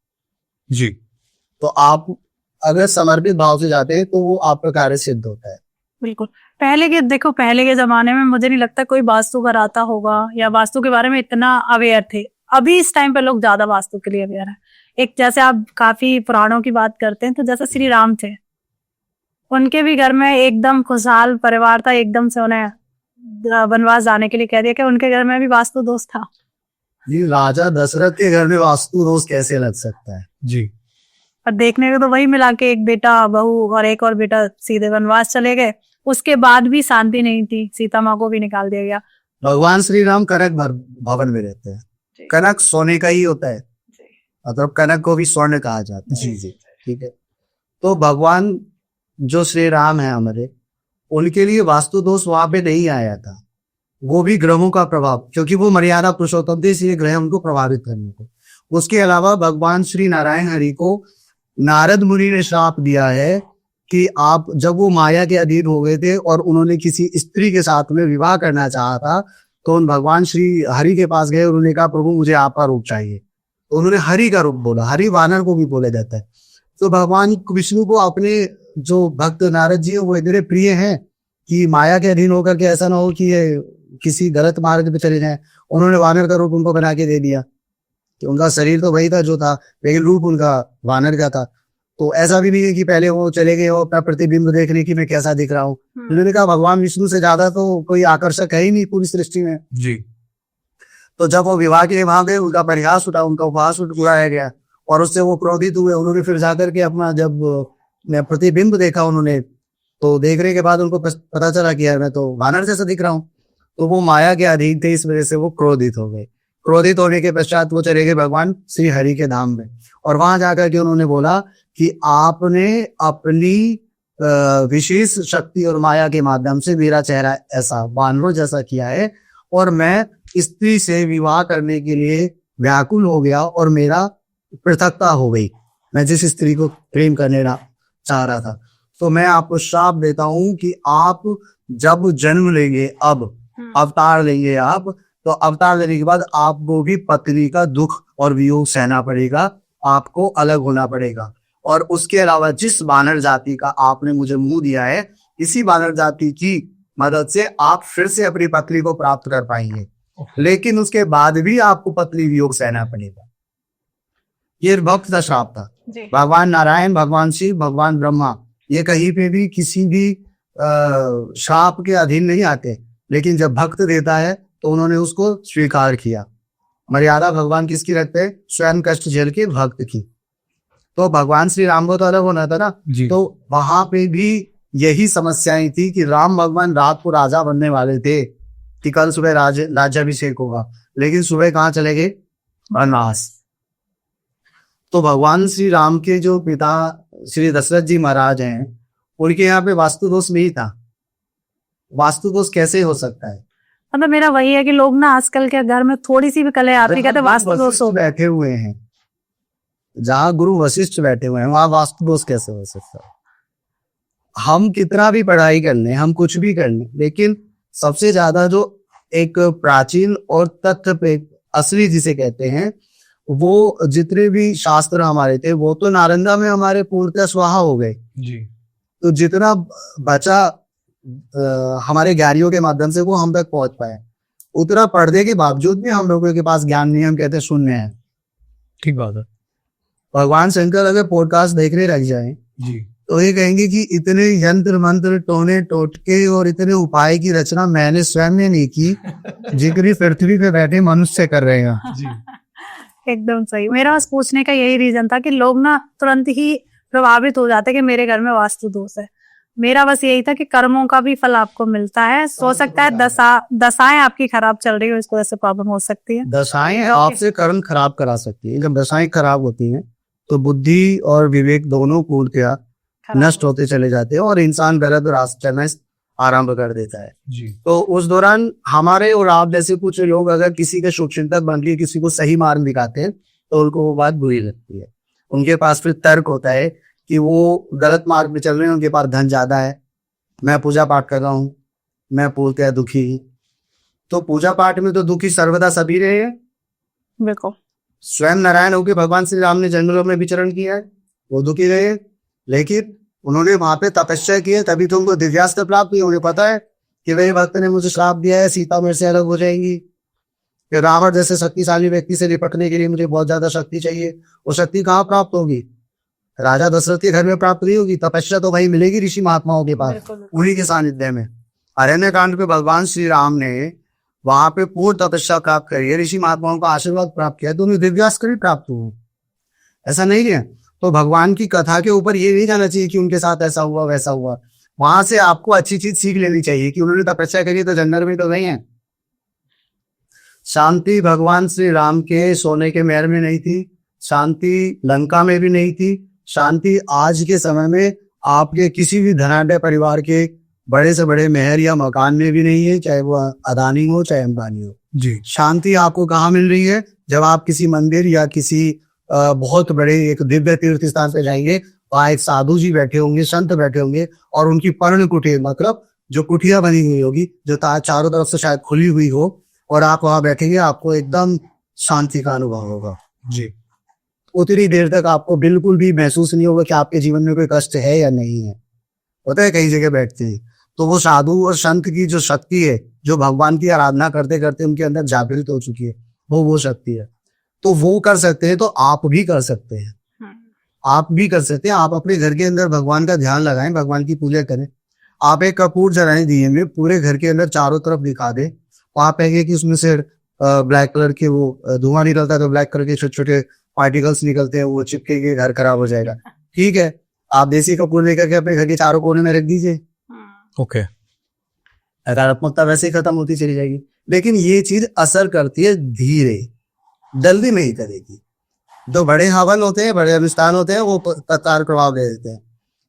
B: जी
C: तो आप अगर समर्पित भाव से जाते हैं तो वो आपका कार्य सिद्ध होता है।
A: बिल्कुल। पहले के जमाने में मुझे नहीं लगता कोई वास्तु कराता होगा या वास्तु के बारे में इतना अवेयर थे। अभी इस टाइम पे लोग ज्यादा वास्तु के लिए अवेयर है। एक जैसे आप काफी पुराणों की बात करते हैं, तो जैसे श्री राम थे, उनके भी घर में एकदम खुशहाल परिवार था, एकदम से उन्हें वनवास जाने के लिए कह दिया कि उनके घर में भी वास्तु दोष था।
C: जी, राजा दशरथ के घर में वास्तु दोष कैसे लग सकता है?
B: जी
A: और देखने को तो वही मिला कि एक बेटा बहू और एक और बेटा सीधे वनवास चले गए, उसके बाद भी शांति नहीं थी, सीता माँ को भी निकाल दिया गया।
C: भगवान श्री राम कनक भवन में रहते हैं। कनक सोने का ही होता है, मतलब कनक को भी स्वर्ण कहा जाता है। जी जी, ठीक है। तो भगवान जो श्री राम है हमारे, उनके लिए वास्तु दोष वहां पे नहीं आया था, वो भी ग्रहों का प्रभाव, क्योंकि वो मर्यादा पुरुषोत्तम थे, इसलिए ग्रह उनको प्रभावित करने को। उसके अलावा भगवान श्री नारायण हरि को नारद मुनि ने श्राप दिया है कि आप, जब वो माया के अधीन हो गए थे और उन्होंने किसी स्त्री के साथ में विवाह करना चाहा था, तो उन भगवान श्री हरि के पास गए, उन्होंने कहा प्रभु मुझे आपका रूप चाहिए, तो उन्होंने हरि का रूप बोला। हरि वानर को भी बोला जाता है। तो भगवान विष्णु को अपने जो भक्त नारद जी वो इतने प्रिय हैं कि माया के अधीन होकर के ऐसा ना हो कि ये किसी गलत मार्ग पे चले जाएं। उन्होंने वानर का रूप उनको बना के दे दिया कि उनका शरीर तो वही था जो था, लेकिन रूप उनका वानर का था। तो ऐसा भी नहीं है कि पहले वो चले गए और अपना प्रतिबिंब देखने की मैं कैसा दिख रहा हूँ। उन्होंने कहा भगवान विष्णु से ज्यादा तो कोई आकर्षक है ही नहीं पूरी सृष्टि में।
B: जी।
C: तो जब वो विवाह के लिए वहां गए, उनका परिहास उठा, उनका उपहास उड़ाया गया और उससे वो क्रोधित हुए। उन्होंने फिर जाकर के अपना जब प्रतिबिंब देखा उन्होंने, तो देखने के बाद उनको पता चला कि यार मैं तो वानर जैसा दिख रहा हूँ। तो वो माया के अधीन थे, इस वजह से वो क्रोधित हो गए। क्रोधित होने के पश्चात वो चले गए भगवान श्री हरि के धाम में, और वहां जाकर के उन्होंने बोला कि आपने अपनी विशेष शक्ति और माया के माध्यम से मेरा चेहरा ऐसा बानरों जैसा किया है, और मैं स्त्री से विवाह करने के लिए व्याकुल हो गया और मेरा पृथकता हो गई, मैं जिस स्त्री को प्रेम करने चाह रहा था। तो मैं आपको श्राप देता हूं कि आप जब जन्म लेंगे, अब अवतार लेंगे आप, तो अवतार लेने के बाद आपको भी पत्नी का दुख और वियोग सहना पड़ेगा, आपको अलग होना पड़ेगा। और उसके अलावा जिस वानर जाति का आपने मुझे मुंह दिया है, इसी वानर जाति की मदद से आप फिर से अपनी पत्नी को प्राप्त कर पाएंगे, लेकिन उसके बाद भी आपको पत्नी वियोग सहना पड़ेगा। ये भक्त का श्राप था। भगवान नारायण, भगवान शिव, भगवान ब्रह्मा, ये कहीं पे भी किसी भी श्राप के अधीन नहीं आते, लेकिन जब भक्त देता है तो उन्होंने उसको स्वीकार किया। मर्यादा भगवान किसकी रखते हैं? स्वयं कष्ट झेल के भक्त की। तो भगवान श्री राम को तो अलग होना था ना, तो वहां पे भी यही समस्याएं थी कि राम भगवान रात को राजा बनने वाले थे कि कल सुबह राज्याभिषेक होगा, लेकिन सुबह कहाँ चले गए? वनवास। तो भगवान श्री राम के जो पिता श्री दशरथ जी महाराज हैं, उनके यहाँ पे वास्तु दोष नहीं था। वास्तु दोष कैसे हो सकता है?
A: मतलब मेरा वही है कि लोग ना आजकल के घर में थोड़ी सी भी कले आती कहते वास्तु दोष हो।
C: बैठे हुए हैं, जहाँ गुरु वशिष्ठ बैठे हुए हैं, वहां वास्तु दोष कैसे हो सकता है? हम कितना भी पढ़ाई कर लें, हम कुछ भी कर लें, लेकिन सबसे ज्यादा जो एक प्राचीन और तथ्य पे असली जिसे कहते हैं, वो जितने भी शास्त्र हमारे थे वो तो नालंदा में हमारे पूर्णतः स्वाहा हो गए
B: जी।
C: तो जितना बचा हमारे ज्ञानियों के माध्यम से वो हम तक पहुंच पाए, उतना पढ़ने के बावजूद भी हम लोगों के पास ज्ञान नहीं, हम कहते शून्य है।
B: ठीक बात है।
C: भगवान शंकर अगर पॉडकास्ट देखने लग जाए
B: जी,
C: तो ये कहेंगे कि इतने यंत्र मंत्र टोने टोटके और इतने उपाय की रचना मैंने स्वयं ने नहीं की, जितनी पृथ्वी पे बैठे मनुष्य कर रहे हैं जी।
A: एकदम सही। मेरा बस पूछने का यही रीजन था कि लोग ना तुरंत ही प्रभावित हो जाते कि मेरे घर में वास्तु दोष है। मेरा बस यही था कि कर्मों का भी फल आपको मिलता है। हो सकता है दशाएं आपकी खराब चल रही हो, इसको ऐसे प्रॉब्लम हो सकती है।
C: दशाएं आपसे कर्म खराब करा सकती है। जब दशाएं खराब होती हैं तो बुद्धि और विवेक दोनों पूर्णतया नष्ट होते चले जाते हैं और इंसान गलत रास्ते चलना आरंभ कर देता है
B: जी।
C: तो उस दौरान हमारे और आप जैसे कुछ लोग अगर किसी के शुभचिंतक बन के किसी को सही मार्ग दिखाते हैं तो उनको वो बात बुरी लगती है। उनके पास फिर तर्क होता है कि वो गलत मार्ग में चल रहे हैं, उनके पास धन ज्यादा है, मैं पूजा पाठ कर रहा हूँ, मैं पूर्णतः दुखी। तो पूजा पाठ में तो दुखी सर्वदा सभी रहे हैं।
A: बिल्कुल।
C: स्वयं नारायण होकर भगवान श्री राम ने जंगलों में विचरण किया है, वो दुखी रहे, लेकिन उन्होंने वहां पे तपस्या की है, तभी तो उनको दिव्यास्त्र प्राप्त हुई। उन्हें पता है कि वही भक्त ने मुझे श्राप दिया है, सीता मेरे से अलग हो जाएंगी, कि रावण जैसे शक्तिशाली व्यक्ति से निपटने के लिए मुझे बहुत ज्यादा शक्ति चाहिए। वो शक्ति कहाँ प्राप्त होगी? राजा दशरथ के घर में प्राप्त नहीं होगी। तपस्या तो भाई मिलेगी ऋषि महात्माओं के पास, उन्हीं के सानिध्य में। अरण्य कांड पे भगवान श्री राम ने वहां पे पूर्ण तपस्या प्राप्त करी है, ऋषि महात्माओं का आशीर्वाद प्राप्त किया, तो उन्हें दिव्यास्त्र भी प्राप्त हुआ। ऐसा नहीं है। तो भगवान की कथा के ऊपर ये नहीं जाना चाहिए कि उनके साथ ऐसा हुआ वैसा हुआ। वहां से आपको अच्छी चीज सीख लेनी चाहिए कि उन्होंने तपस्या करी तो जंगल में तो नहीं है। शांति भगवान श्री राम के सोने के महल में नहीं थी, शांति लंका में भी नहीं थी, शांति आज के समय में आपके किसी भी धनाढ्य परिवार के बड़े से बड़े महल या मकान में भी नहीं है, चाहे वो अदानी हो चाहे अंबानी हो
B: जी।
C: शांति आपको कहाँ मिल रही है? जब आप किसी मंदिर या किसी बहुत बड़े एक दिव्य तीर्थ स्थान पे जाएंगे, वहां एक साधु जी बैठे होंगे, संत बैठे होंगे, और उनकी पर्ण कुटीर मतलब जो कुटिया बनी हुई होगी, जो चारों तरफ से शायद खुली हुई हो, और आप वहां बैठेंगे, आपको एकदम शांति का अनुभव होगा
B: जी।
C: उतनी देर तक आपको बिल्कुल भी महसूस नहीं होगा कि आपके जीवन में कोई कष्ट है या नहीं है। होता है कई जगह बैठते हैं, तो वो साधु और संत की जो शक्ति है, जो भगवान की आराधना करते करते उनके अंदर जागृत हो चुकी है, वो शक्ति है। तो वो कर सकते हैं तो आप भी कर सकते हैं। आप भी कर सकते हैं। आप अपने घर के अंदर भगवान का ध्यान लगाएं, भगवान की पूजा करें। आप एक कपूर जलाएं दिए में, पूरे घर के अंदर चारों तरफ दिखा दें। आप कहेंगे कि उसमें से ब्लैक कलर के वो धुआं निकलता है, तो ब्लैक कलर के छोटे छोटे पार्टिकल्स निकलते हैं, वो चिपके के घर खराब हो जाएगा। ठीक है, आप देसी कपूर लेकर के अपने घर के चारों कोने में रख दीजिए।
B: ओके।
C: नकारात्मकता वैसे ही खत्म होती चली जाएगी। लेकिन ये चीज असर करती है धीरे, जल्दी नहीं करेगी। जो बड़े हवन होते हैं, बड़े अनुष्ठान होते हैं, वो तत्काल प्रभाव दे देते हैं।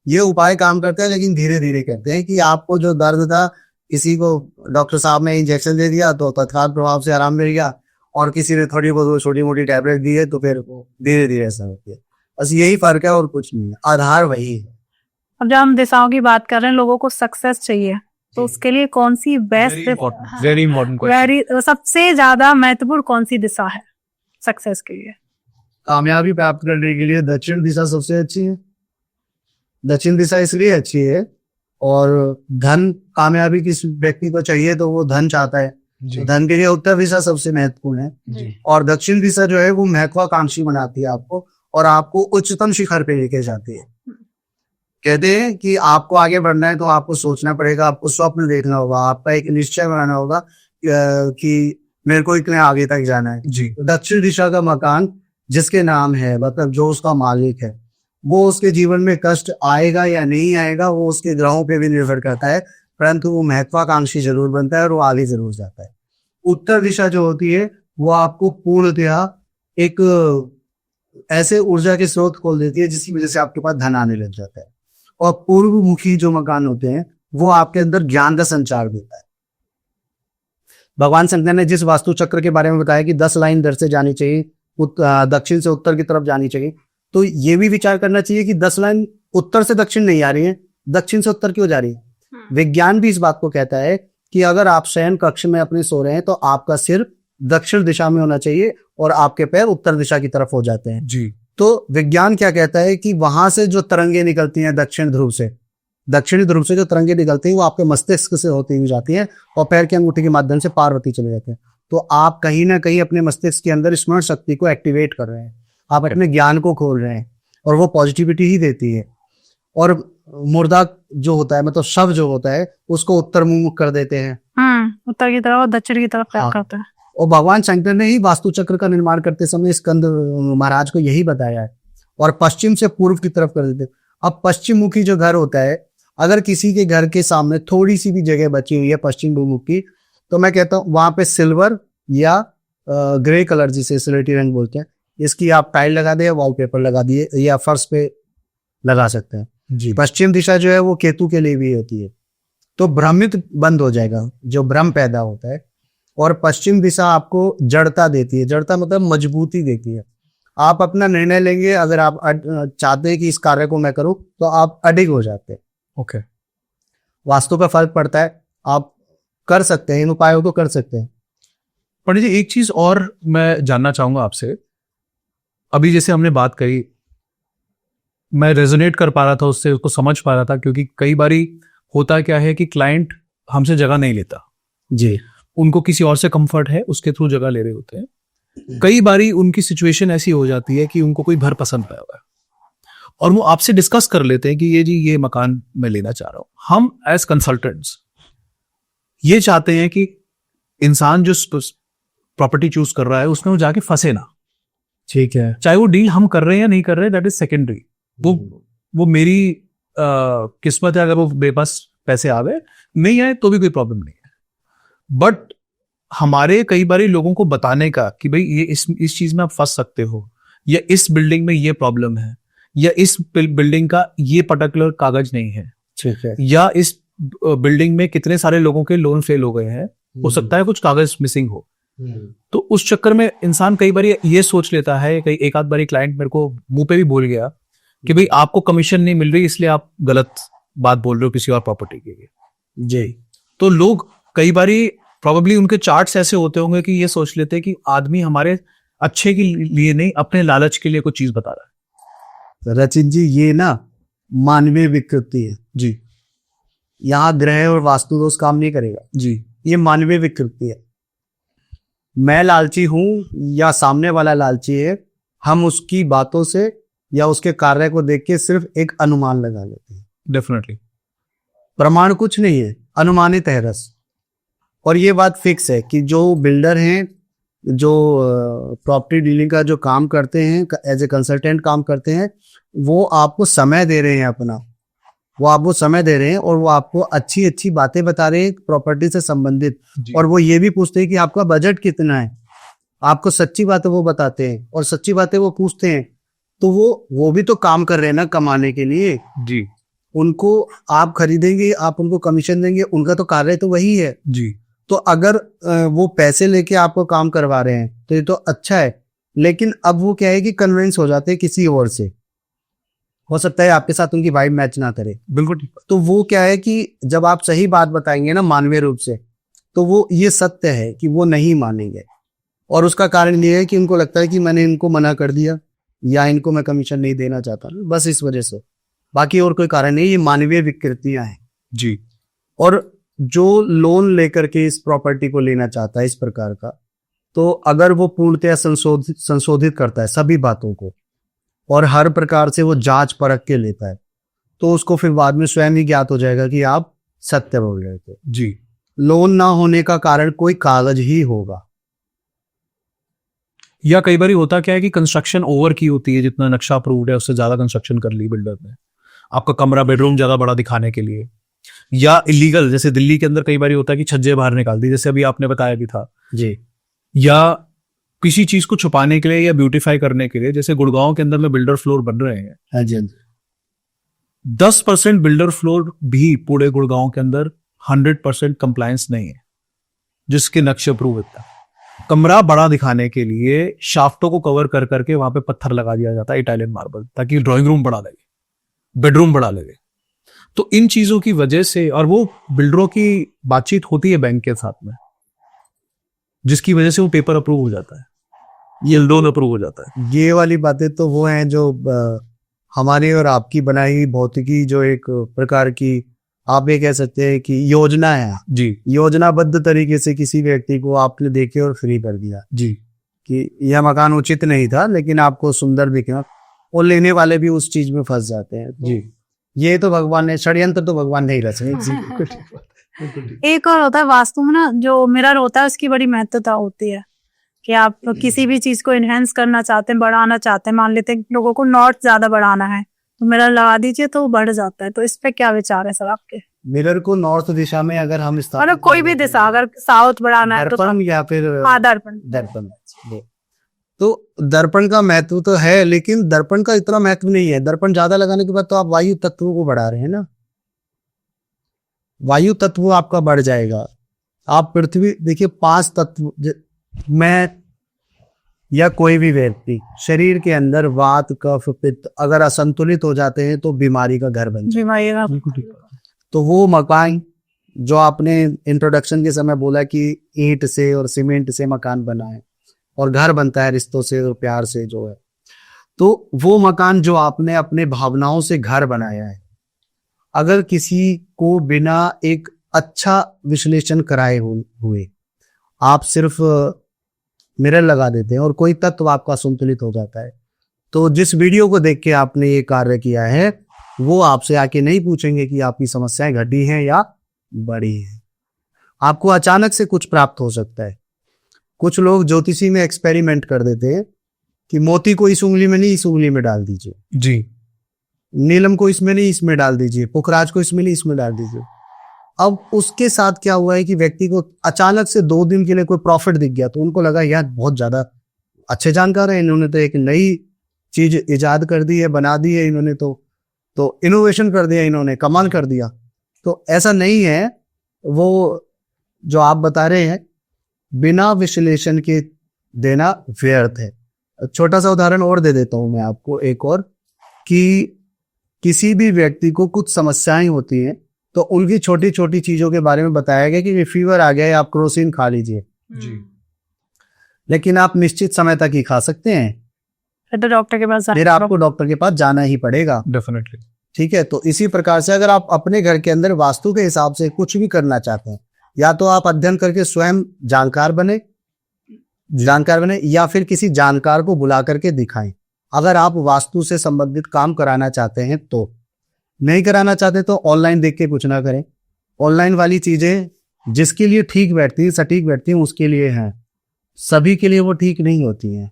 C: ये उपाय काम करते हैं, लेकिन धीरे धीरे करते हैं कि आपको जो दर्द था, किसी को डॉक्टर साहब ने इंजेक्शन दे दिया तो तत्काल प्रभाव से आराम मिल गया, और किसी ने थोड़ी बहुत छोटी मोटी टैबलेट दी है तो फिर धीरे धीरे ऐसा होती है। बस यही फर्क है और कुछ नहीं है, आधार वही है।
A: अब जब हम दिशाओं की बात कर रहे हैं, लोगों को सक्सेस चाहिए, तो उसके लिए कौन सी बेस्ट,
B: वेरी इंपॉर्टेंट क्वेश्चन,
A: सबसे ज्यादा महत्वपूर्ण कौन सी दिशा है सक्सेस के लिए?
C: कामयाबी प्राप्त करने के लिए दक्षिण दिशा सबसे अच्छी है। दक्षिण दिशा इसलिए अच्छी है, और धन कामयाबी किस व्यक्ति को चाहिए तो वो धन चाहता है, तो धन के लिए उत्तर दिशा सबसे महत्वपूर्ण है। और दक्षिण दिशा जो है वो महत्वाकांक्षी बनाती है आपको, और आपको उच्चतम शिखर पे लेके जाती है। कहते हैं कि आपको आगे बढ़ना है तो आपको सोचना पड़ेगा, आपको स्वप्न देखना होगा, आपका एक निश्चय बनाना होगा कि मेरे को इतने आगे तक जाना है।
B: जी।
C: दक्षिण दिशा का मकान जिसके नाम है, मतलब जो उसका मालिक है, वो उसके जीवन में कष्ट आएगा या नहीं आएगा वो उसके ग्रहों पे भी निर्भर करता है, परंतु वो महत्वाकांक्षी जरूर बनता है और वो आगे जरूर जाता है। उत्तर दिशा जो होती है वो आपको पूर्णतया एक ऐसे ऊर्जा के स्रोत खोल देती है जिसकी वजह से आपके पास धन आने लग जाता है। और पूर्व मुखी जो मकान होते हैं वो आपके अंदर ज्ञान का संचार देता है। भगवान शंकर ने जिस वास्तु चक्र के बारे में बताया कि 10 लाइन इधर से जानी चाहिए, दक्षिण से उत्तर की तरफ जानी चाहिए, तो ये भी विचार करना चाहिए कि 10 लाइन उत्तर से दक्षिण नहीं आ रही है, दक्षिण से उत्तर क्यों जा रही है। विज्ञान भी इस बात को कहता है कि अगर आप शयन कक्ष में अपने सो रहे हैं तो आपका सिर दक्षिण दिशा में होना चाहिए और आपके पैर उत्तर दिशा की तरफ हो जाते हैं।
B: जी।
C: तो विज्ञान क्या कहता है कि वहां से जो तरंगे निकलती हैं दक्षिणी ध्रुव से जो तरंगे निकलती हैं वो आपके मस्तिष्क से होती हुई जाती हैं और पैर की अंगूठी के माध्यम से पार होती चले जाते हैं। तो आप कहीं ना कहीं अपने मस्तिष्क के अंदर स्मरण शक्ति को एक्टिवेट कर रहे हैं, आप अपने ज्ञान को खोल रहे हैं, और वो पॉजिटिविटी ही देती है। और मुर्दा जो होता है, मतलब शव जो होता है, उसको उत्तर मुख कर देते हैं,
A: उत्तर की तरफ और दक्षिण की तरफ करते हैं।
C: और भगवान शंकर ने ही वास्तु चक्र का निर्माण करते समय स्कंद महाराज को यही बताया है, और पश्चिम से पूर्व की तरफ कर देते। अब पश्चिम मुखी जो घर होता है, अगर किसी के घर के सामने थोड़ी सी भी जगह बची हुई है पश्चिम मुख की, तो मैं कहता हूँ वहां पे सिल्वर या ग्रे कलर, जिसे स्लेटी रंग बोलते हैं, इसकी आप टाइल लगा दिए, वॉलपेपर लगा दिए, या फर्श पे लगा सकते हैं।
B: जी।
C: पश्चिम दिशा जो है वो केतु के लिए भी होती है, तो भ्रमित बंद हो जाएगा, जो भ्रम पैदा होता है। और पश्चिम दिशा आपको जड़ता देती है, जड़ता मतलब मजबूती देती है। आप अपना निर्णय लेंगे, अगर आप चाहते हैं कि इस कार्य को मैं करूं, तो आप अडिग हो जाते हैं।
B: ओके।
C: वास्तु पे फर्क पड़ता है, आप कर सकते हैं, इन उपायों को कर सकते हैं।
B: पंडित जी, एक चीज और मैं जानना चाहूंगा आपसे। अभी जैसे हमने बात करी, मैं रेजोनेट कर पा रहा था उससे, उसको समझ पा रहा था, क्योंकि कई बारी होता क्या है कि क्लाइंट हमसे जगह नहीं लेता
C: जी,
B: उनको किसी और से कंफर्ट है, उसके थ्रू जगह ले रहे होते हैं। कई बारी उनकी सिचुएशन ऐसी हो जाती है कि उनको कोई घर पसंद पाया हुआ है और वो आपसे डिस्कस कर लेते हैं कि ये जी ये मकान मैं लेना चाह रहा हूं। हम एज कंसल्टेंट्स ये चाहते हैं कि इंसान जो प्रॉपर्टी चूज कर रहा है उसमें वो जाके फंसे ना।
C: ठीक है।
B: चाहे वो डील हम कर रहे हैं या नहीं कर रहे, दैट इज सेकेंडरी। वो मेरी किस्मत है, अगर वो मेरे पास पैसे आ गए, नहीं आए तो भी कोई प्रॉब्लम नहीं है। बट हमारे कई बार लोगों को बताने का कि भाई ये इस चीज में आप फंस सकते हो, या इस बिल्डिंग में ये प्रॉब्लम है, या इस बिल्डिंग का ये पर्टिकुलर कागज नहीं है,
C: ठीक है,
B: या इस बिल्डिंग में कितने सारे लोगों के लोन फेल हो गए हैं, हो सकता है कुछ कागज मिसिंग हो। तो उस चक्कर में इंसान कई बार ये सोच लेता है, कई एक आध बार क्लाइंट मेरे को मुंह पे भी बोल गया कि भाई आपको कमीशन नहीं मिल रही इसलिए आप गलत बात बोल रहे हो किसी और प्रॉपर्टी के लिए।
C: जी।
B: तो लोग कई बारी प्रोबेबली उनके चार्ट्स ऐसे होते होंगे कि ये सोच लेते हैं कि आदमी हमारे अच्छे के लिए नहीं, अपने लालच के लिए कोई चीज बता रहा है।
C: रचित जी, ये ना मानवीय विकृति है
B: जी।
C: यहाँ ग्रह और वास्तु दोष काम नहीं करेगा
B: जी।
C: ये मानवीय विकृति है। मैं लालची हूं या सामने वाला लालची है, हम उसकी बातों से या उसके कार्य को देख के सिर्फ एक अनुमान लगा लेते हैं।
B: डेफिनेटली।
C: प्रमाण कुछ नहीं है, अनुमानित है रस। और ये बात फिक्स है कि जो बिल्डर हैं, जो प्रॉपर्टी डीलिंग का जो काम करते हैं, एज ए कंसल्टेंट काम करते हैं, वो आपको समय दे रहे हैं अपना, वो आपको समय दे रहे हैं और वो आपको अच्छी अच्छी बातें बता रहे हैं प्रॉपर्टी से संबंधित। और वो ये भी पूछते हैं कि आपका बजट कितना है, आपको सच्ची बातें वो बताते हैं और सच्ची बातें वो पूछते हैं, तो वो भी तो काम कर रहे हैं ना कमाने के लिए।
B: जी
C: उनको आप खरीदेंगे, आप उनको कमीशन देंगे, उनका तो कार्य तो वही है।
B: जी।
C: तो अगर वो पैसे लेके आपको काम करवा रहे हैं तो ये तो अच्छा है, लेकिन अब वो क्या है कि कन्विंस हो जाते हैं किसी और से, हो सकता है आपके साथ उनकी वाइब मैच ना करे।
B: बिल्कुल।
C: तो वो क्या है कि जब आप सही बात बताएंगे ना मानवीय रूप से, तो वो ये सत्य है कि वो नहीं मानेंगे, और उसका कारण ये है कि उनको लगता है कि मैंने इनको मना कर दिया या इनको मैं कमीशन नहीं देना चाहता, बस इस वजह से, बाकी और कोई कारण नहीं। ये मानवीय विकृतियां हैं।
B: जी।
C: और जो लोन लेकर के इस प्रॉपर्टी को लेना चाहता है इस प्रकार का, तो अगर वो पूर्णतया संशोधित करता है सभी बातों को और हर प्रकार से वो जांच परख के लेता है, तो उसको फिर बाद में स्वयं ही ज्ञात हो जाएगा कि आप सत्य बोल रहे थे।
B: जी।
C: लोन ना होने का कारण कोई कागज ही होगा।
B: या कई बार होता क्या है कि कंस्ट्रक्शन ओवर की होती है, जितना नक्शा अप्रूव्ड है उससे ज्यादा कंस्ट्रक्शन कर ली बिल्डर ने, आपका कमरा बेडरूम ज्यादा बड़ा दिखाने के लिए, या इलीगल, जैसे दिल्ली के अंदर कई बार होता है कि छज्जे बाहर निकाल दी, जैसे अभी आपने बताया भी था
C: जी।
B: या किसी चीज को छुपाने के लिए या ब्यूटीफाई करने के लिए, जैसे गुड़गांव के अंदर में बिल्डर फ्लोर बन रहे हैं।
C: हाँ जी, हाँ जी।
B: 10% बिल्डर फ्लोर भी पूरे गुड़गांव के अंदर 100% कंप्लायंस नहीं है, जिसके नक्शे अप्रूव होता है। कमरा बड़ा दिखाने के लिए शाफ्टों को कवर कर करके वहां पे पत्थर लगा दिया जाता है, इटालियन मार्बल, ताकि ड्राइंग रूम बड़ा लगे, बेडरूम बड़ा लगे। तो इन चीजों की वजह से, और वो बिल्डरों की बातचीत होती है बैंक के साथ में, जिसकी वजह से वो पेपर अप्रूव हो जाता है, ये लोन अप्रूव हो जाता है।
C: ये वाली बातें तो वो हैं जो हमारी और आपकी बनाई हुई भौतिकी, जो एक प्रकार की आप ये कह सकते हैं कि योजना है
B: जी।
C: योजनाबद्ध तरीके से किसी व्यक्ति को आपने देखे और फ्री कर दिया
B: जी।
C: कि यह मकान उचित नहीं था लेकिन आपको सुंदर दिखा, और लेने वाले भी उस चीज में फंस जाते हैं। तो
B: जी।
C: ये तो भगवान ने, षड्यंत्र तो भगवान नहीं रचे।
A: एक और होता है वास्तु में ना, जो मिरर होता है उसकी बड़ी महत्वता होती है कि आप किसी भी चीज को इनहेंस करना चाहते हैं, बढ़ाना चाहते हैं, मान लेते हैं लोगों को नॉर्थ ज्यादा बढ़ाना है तो मिरर लगा दीजिए तो वो बढ़ जाता है। तो इस पे क्या विचार है सर आपके?
C: मिरर को नॉर्थ दिशा में अगर हम
A: मतलब कोई भी दिशा, अगर साउथ बढ़ाना है तो
C: दर्पण या फिर
A: हाँ दर्पण।
C: तो दर्पण का महत्व तो है, लेकिन दर्पण का इतना महत्व नहीं है। दर्पण ज्यादा लगाने के बाद तो आप वायु तत्व को बढ़ा रहे हैं ना, वायु तत्व आपका बढ़ जाएगा। आप पृथ्वी देखिए, 5 तत्व में या कोई भी व्यक्ति शरीर के अंदर वात कफ पित्त अगर असंतुलित हो जाते हैं तो बीमारी का घर बन जाता है। तो वो मकान जो आपने इंट्रोडक्शन के समय बोला कि ईंट से और सीमेंट से मकान बना है और घर बनता है रिश्तों से और प्यार से जो है, तो वो मकान जो आपने अपने भावनाओं से घर बनाया है, अगर किसी को बिना एक अच्छा विश्लेषण कराए हुए आप सिर्फ मिरर लगा देते हैं और कोई तत्व आपका संतुलित हो जाता है, तो जिस वीडियो को देख के आपने ये कार्य किया है वो आपसे आके नहीं पूछेंगे कि आपकी समस्याएं घटी हैं या बढ़ी हैं। आपको अचानक से कुछ प्राप्त हो सकता है। कुछ लोग ज्योतिषी में एक्सपेरिमेंट कर देते हैं कि मोती को इस उंगली में नहीं इस उंगली में डाल दीजिए,
B: जी,
C: नीलम को इसमें नहीं इसमें डाल दीजिए, पुखराज को इसमें नहीं इसमें डाल दीजिए। अब उसके साथ क्या हुआ है कि व्यक्ति को अचानक से 2 दिन के लिए कोई प्रॉफिट दिख गया, तो उनको लगा यार बहुत ज्यादा अच्छे जानकार है, इन्होंने तो एक नई चीज इजाद कर दी है, बना दी है इन्होंने, तो इनोवेशन कर दिया इन्होंने, कमाल कर दिया। तो ऐसा नहीं है, वो जो आप बता रहे हैं बिना विश्लेषण के देना व्यर्थ है। छोटा सा उदाहरण और दे देता हूं मैं आपको एक और, कि किसी भी व्यक्ति को कुछ समस्याएं होती हैं तो उनकी छोटी छोटी चीजों के बारे में बताया गया कि फीवर आ गया है, आप क्रोसिन खा लीजिए
B: जी,
C: लेकिन आप निश्चित समय तक ही खा सकते हैं,
A: तो डॉक्टर के पास
C: फिर आपको डॉक्टर के पास जाना ही पड़ेगा।
B: डेफिनेटली।
C: ठीक है, तो इसी प्रकार से अगर आप अपने घर के अंदर वास्तु के हिसाब से कुछ भी करना चाहते हैं, या तो आप अध्ययन करके स्वयं जानकार बने या फिर किसी जानकार को बुला करके दिखाएं। अगर आप वास्तु से संबंधित काम कराना चाहते हैं तो, नहीं कराना चाहते तो ऑनलाइन देख के कुछ ना करें। ऑनलाइन वाली चीजें जिसके लिए ठीक बैठती है, सटीक बैठती है, उसके लिए हैं, सभी के लिए वो ठीक नहीं होती हैं,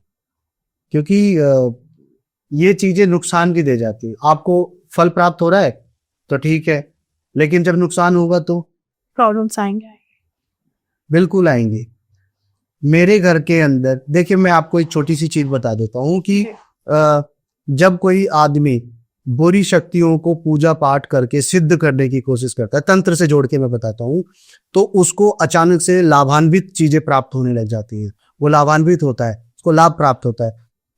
C: क्योंकि ये चीजें नुकसान भी दे जाती है। आपको फल प्राप्त हो रहा है तो ठीक है, लेकिन जब नुकसान होगा तो
A: प्रॉब्लम्स आएंगे।
C: बिल्कुल आएंगे। मेरे घर के अंदर देखिए, मैं आपको एक छोटी सी चीज बता देता हूँ कि जब कोई आदमी बुरी शक्तियों को पूजा पाठ करके सिद्ध करने की कोशिश करता है, तंत्र से जोड़ के मैं बताता हूँ, तो उसको अचानक से लाभान्वित चीजें प्राप्त होने लग जाती है। वो लाभान्वित होता है, उसको लाभ प्राप्त होता है,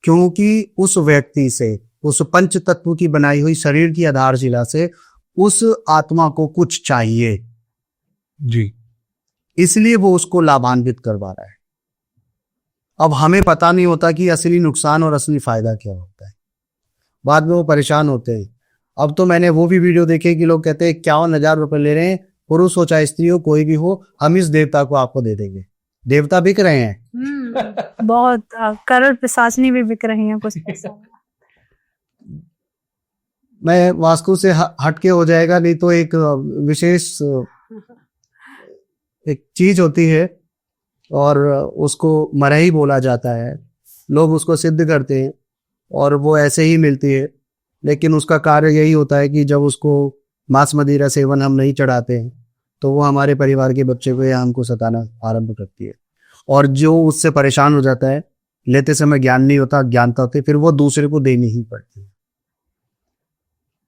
C: क्योंकि उस व्यक्ति से, उस पंच तत्व की बनाई हुई शरीर की आधारशिला से उस आत्मा को कुछ चाहिए
B: जी,
C: इसलिए वो उसको लाभान्वित करवा रहा है। अब हमें पता नहीं होता कि असली नुकसान और असली फायदा क्या होता है, बाद में वो परेशान होते हैं। अब तो मैंने वो भी वीडियो देखे कि लोग कहते हैं 51,000 रुपए ले रहे हैं, पुरुष हो चाहे स्त्री हो, कोई भी हो, हम इस देवता को आपको दे देंगे। देवता बिक रहे हैं।
A: बहुत करोड़ पिशाचनी भी बिक रही हैं कुछ पैसा।
C: मैं वास्तु से हटके हो जाएगा, नहीं तो एक विशेष एक चीज होती है और उसको मरही बोला जाता है। लोग उसको सिद्ध करते हैं और वो ऐसे ही मिलती है, लेकिन उसका कार्य यही होता है कि जब उसको मांस मदिरा सेवन हम नहीं चढ़ाते हैं तो वो हमारे परिवार के बच्चे को या हमको सताना आरंभ करती है। और जो उससे परेशान हो जाता है, लेते समय ज्ञान नहीं होता, ज्ञानता होती, फिर वो दूसरे को देनी ही पड़ती है।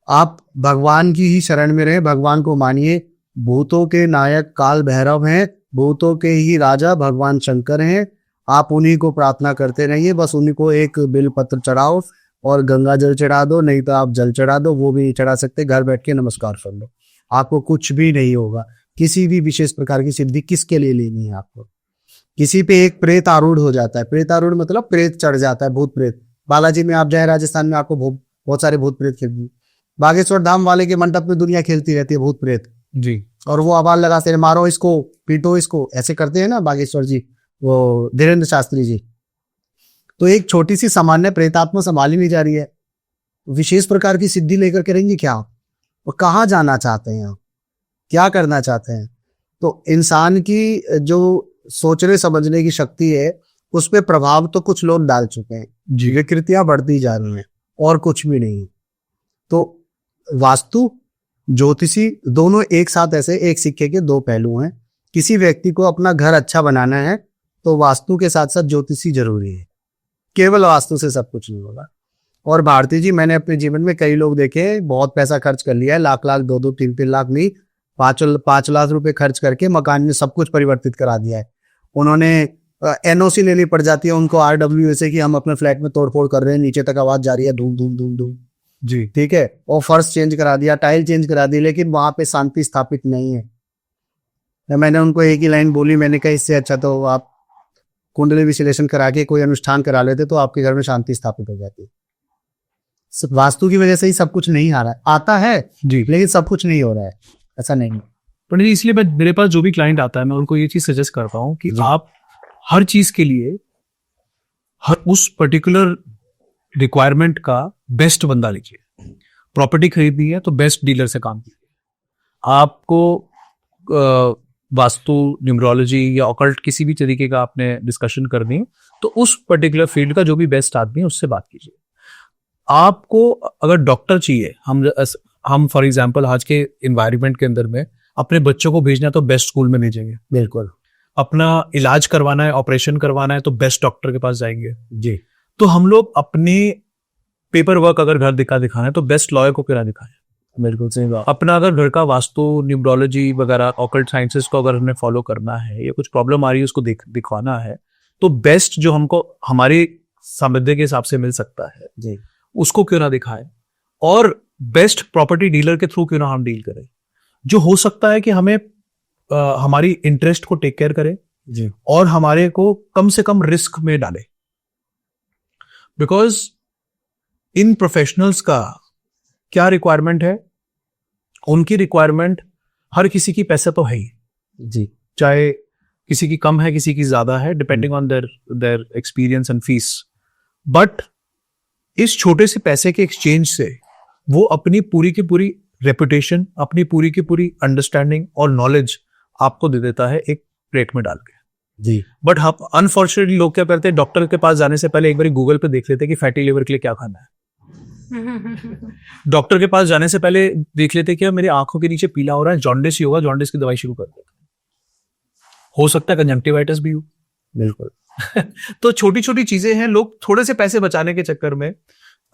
C: आप भगवान की ही शरण में रहे, भगवान को मानिए। भूतों के नायक काल भैरव हैं, भूतों के ही राजा भगवान शंकर हैं। आप उन्हीं को प्रार्थना करते रहिए, बस उन्हीं को एक बिल पत्र चढ़ाओ और गंगा जल चढ़ा दो, नहीं तो आप जल चढ़ा दो, वो भी नहीं चढ़ा सकते, घर बैठ के नमस्कार कर लो, आपको कुछ भी नहीं होगा। किसी भी विशेष प्रकार की सिद्धि किसके लिए लेनी है आपको? किसी पे एक प्रेत आरूढ़ हो जाता है, प्रेत आरूढ़ मतलब प्रेत चढ़ जाता है, भूत प्रेत। बालाजी में आप जाए, राजस्थान में आपको बहुत सारे भूत प्रेत खेलते हैं। बागेश्वर धाम वाले के मंडप में दुनिया खेलती रहती है भूत प्रेत
B: जी,
C: और वो आवाज लगाते हैं, मारो इसको, पीटो इसको, ऐसे करते हैं ना बागेश्वर जी, वो धीरेन्द्र शास्त्री जी। तो एक छोटी सी सामान्य प्रेतात्मा संभाली नहीं जा रही है, विशेष प्रकार की सिद्धि लेकर करेंगे क्या? और कहाँ जाना चाहते हैं आप, क्या करना चाहते हैं? तो इंसान की जो सोचने समझने की शक्ति है, उस पर प्रभाव तो कुछ लोग डाल चुके हैं,
B: जी,
C: विकृतियां बढ़ती जा रही हैं और कुछ भी नहीं। तो वास्तु ज्योतिषी दोनों एक साथ, ऐसे एक सिक्के के दो पहलू हैं। किसी व्यक्ति को अपना घर अच्छा बनाना है तो वास्तु के साथ साथ ज्योतिषी जरूरी है, केवल वास्तु से सब कुछ नहीं होगा। और भारती जी, मैंने अपने जीवन में कई लोग देखे, बहुत पैसा खर्च कर लिया है, लाख लाख, 2-2, 3-3 लाख नहीं, 5 लाख रुपए खर्च करके मकान में सब कुछ परिवर्तित करा दिया है। उन्होंने एनओसी लेनी पड़ जाती है उनको, RWA से, कि हम अपने फ्लैट में तोड़फोड़ कर रहे हैं, नीचे तक आवाज जा रही है, धूम धूम धूम धूम,
B: जी,
C: ठीक है, और फर्श चेंज करा दिया, टाइल चेंज करा दी, लेकिन वहां पे शांति स्थापित नहीं है। मैंने उनको एक ही लाइन बोली, मैंने कहा इससे अच्छा तो आप कुंडली विश्लेषण करा के कोई अनुष्ठान करा लेते तो आपके घर में शांति स्थापित हो जाती। वास्तु की वजह से ही सब कुछ नहीं आ रहा है, आता है
B: जी,
C: लेकिन सब कुछ नहीं हो रहा है, ऐसा नहीं।
B: पंडित जी, इसलिए मेरे पास जो भी क्लाइंट आता है, मैं उनको ये चीज सजेस्ट करता हूँ कि आप हर चीज के लिए हर उस पर्टिकुलर रिक्वायरमेंट का बेस्ट बंदा लीजिए। प्रॉपर्टी खरीदनी है तो बेस्ट डीलर से काम कीजिए। आपको वास्तु, न्यूमरोलॉजी या ऑकल्ट किसी भी तरीके का आपने डिस्कशन करनी है तो उस पर्टिकुलर फील्ड का जो भी बेस्ट आदमी है उससे बात कीजिए। आपको अगर डॉक्टर चाहिए, हम फॉर एग्जांपल आज के एनवायरनमेंट के अंदर में अपने बच्चों को भेजना है तो बेस्ट स्कूल में भेजेंगे,
C: बिल्कुल।
B: अपना इलाज करवाना है, ऑपरेशन करवाना है तो बेस्ट डॉक्टर के पास जाएंगे
C: जी,
B: तो हम लोग अपने पेपर वर्क अगर घर दिखाना है तो बेस्ट लॉयर को क्यों ना दिखाएं?
C: बिल्कुल सही बात।
B: अपना अगर घर का वास्तु, न्यूमरोलॉजी वगैरह, ऑकल्ट साइंसेस को अगर हमें फॉलो करना है या कुछ प्रॉब्लम आ रही है उसको दिखवाना है तो बेस्ट जो हमको हमारी सामर्थ्य के हिसाब से मिल सकता है
C: जी,
B: उसको क्यों ना दिखाएं, और बेस्ट प्रॉपर्टी डीलर के थ्रू क्यों ना हम डील करें, जो हो सकता है कि हमें हमारी इंटरेस्ट को टेक केयर करे
C: जी,
B: और हमारे को कम से कम रिस्क में डाले। बिकॉज इन प्रोफेशनल्स का क्या रिक्वायरमेंट है? उनकी रिक्वायरमेंट हर किसी की पैसे तो है ही
C: जी,
B: चाहे किसी की कम है, किसी की ज्यादा है, depending on their experience and fees. But इस छोटे से पैसे के एक्सचेंज से वो अपनी पूरी की पूरी रेपुटेशन, अपनी पूरी की पूरी अंडरस्टैंडिंग और नॉलेज आपको दे देता है एक प्लेट में डाल के।
C: जी,
B: बट हम अनफॉर्चुनेटली लोग क्या करते हैं, डॉक्टर के पास जाने से पहले एक बार गूगल पे देख लेते हैं कि फैटी लिवर के लिए क्या खाना है। डॉक्टर के पास जाने से पहले देख लेते कि मेरी आंखों के नीचे पीला हो रहा है, जॉन्डिस ही होगा, जॉन्डिस की दवाई शुरू कर देते। हो सकता है कंजंक्टिवाइटिस भी हो,
C: बिल्कुल।
B: तो छोटी छोटी चीजें हैं, लोग थोड़े से पैसे बचाने के चक्कर में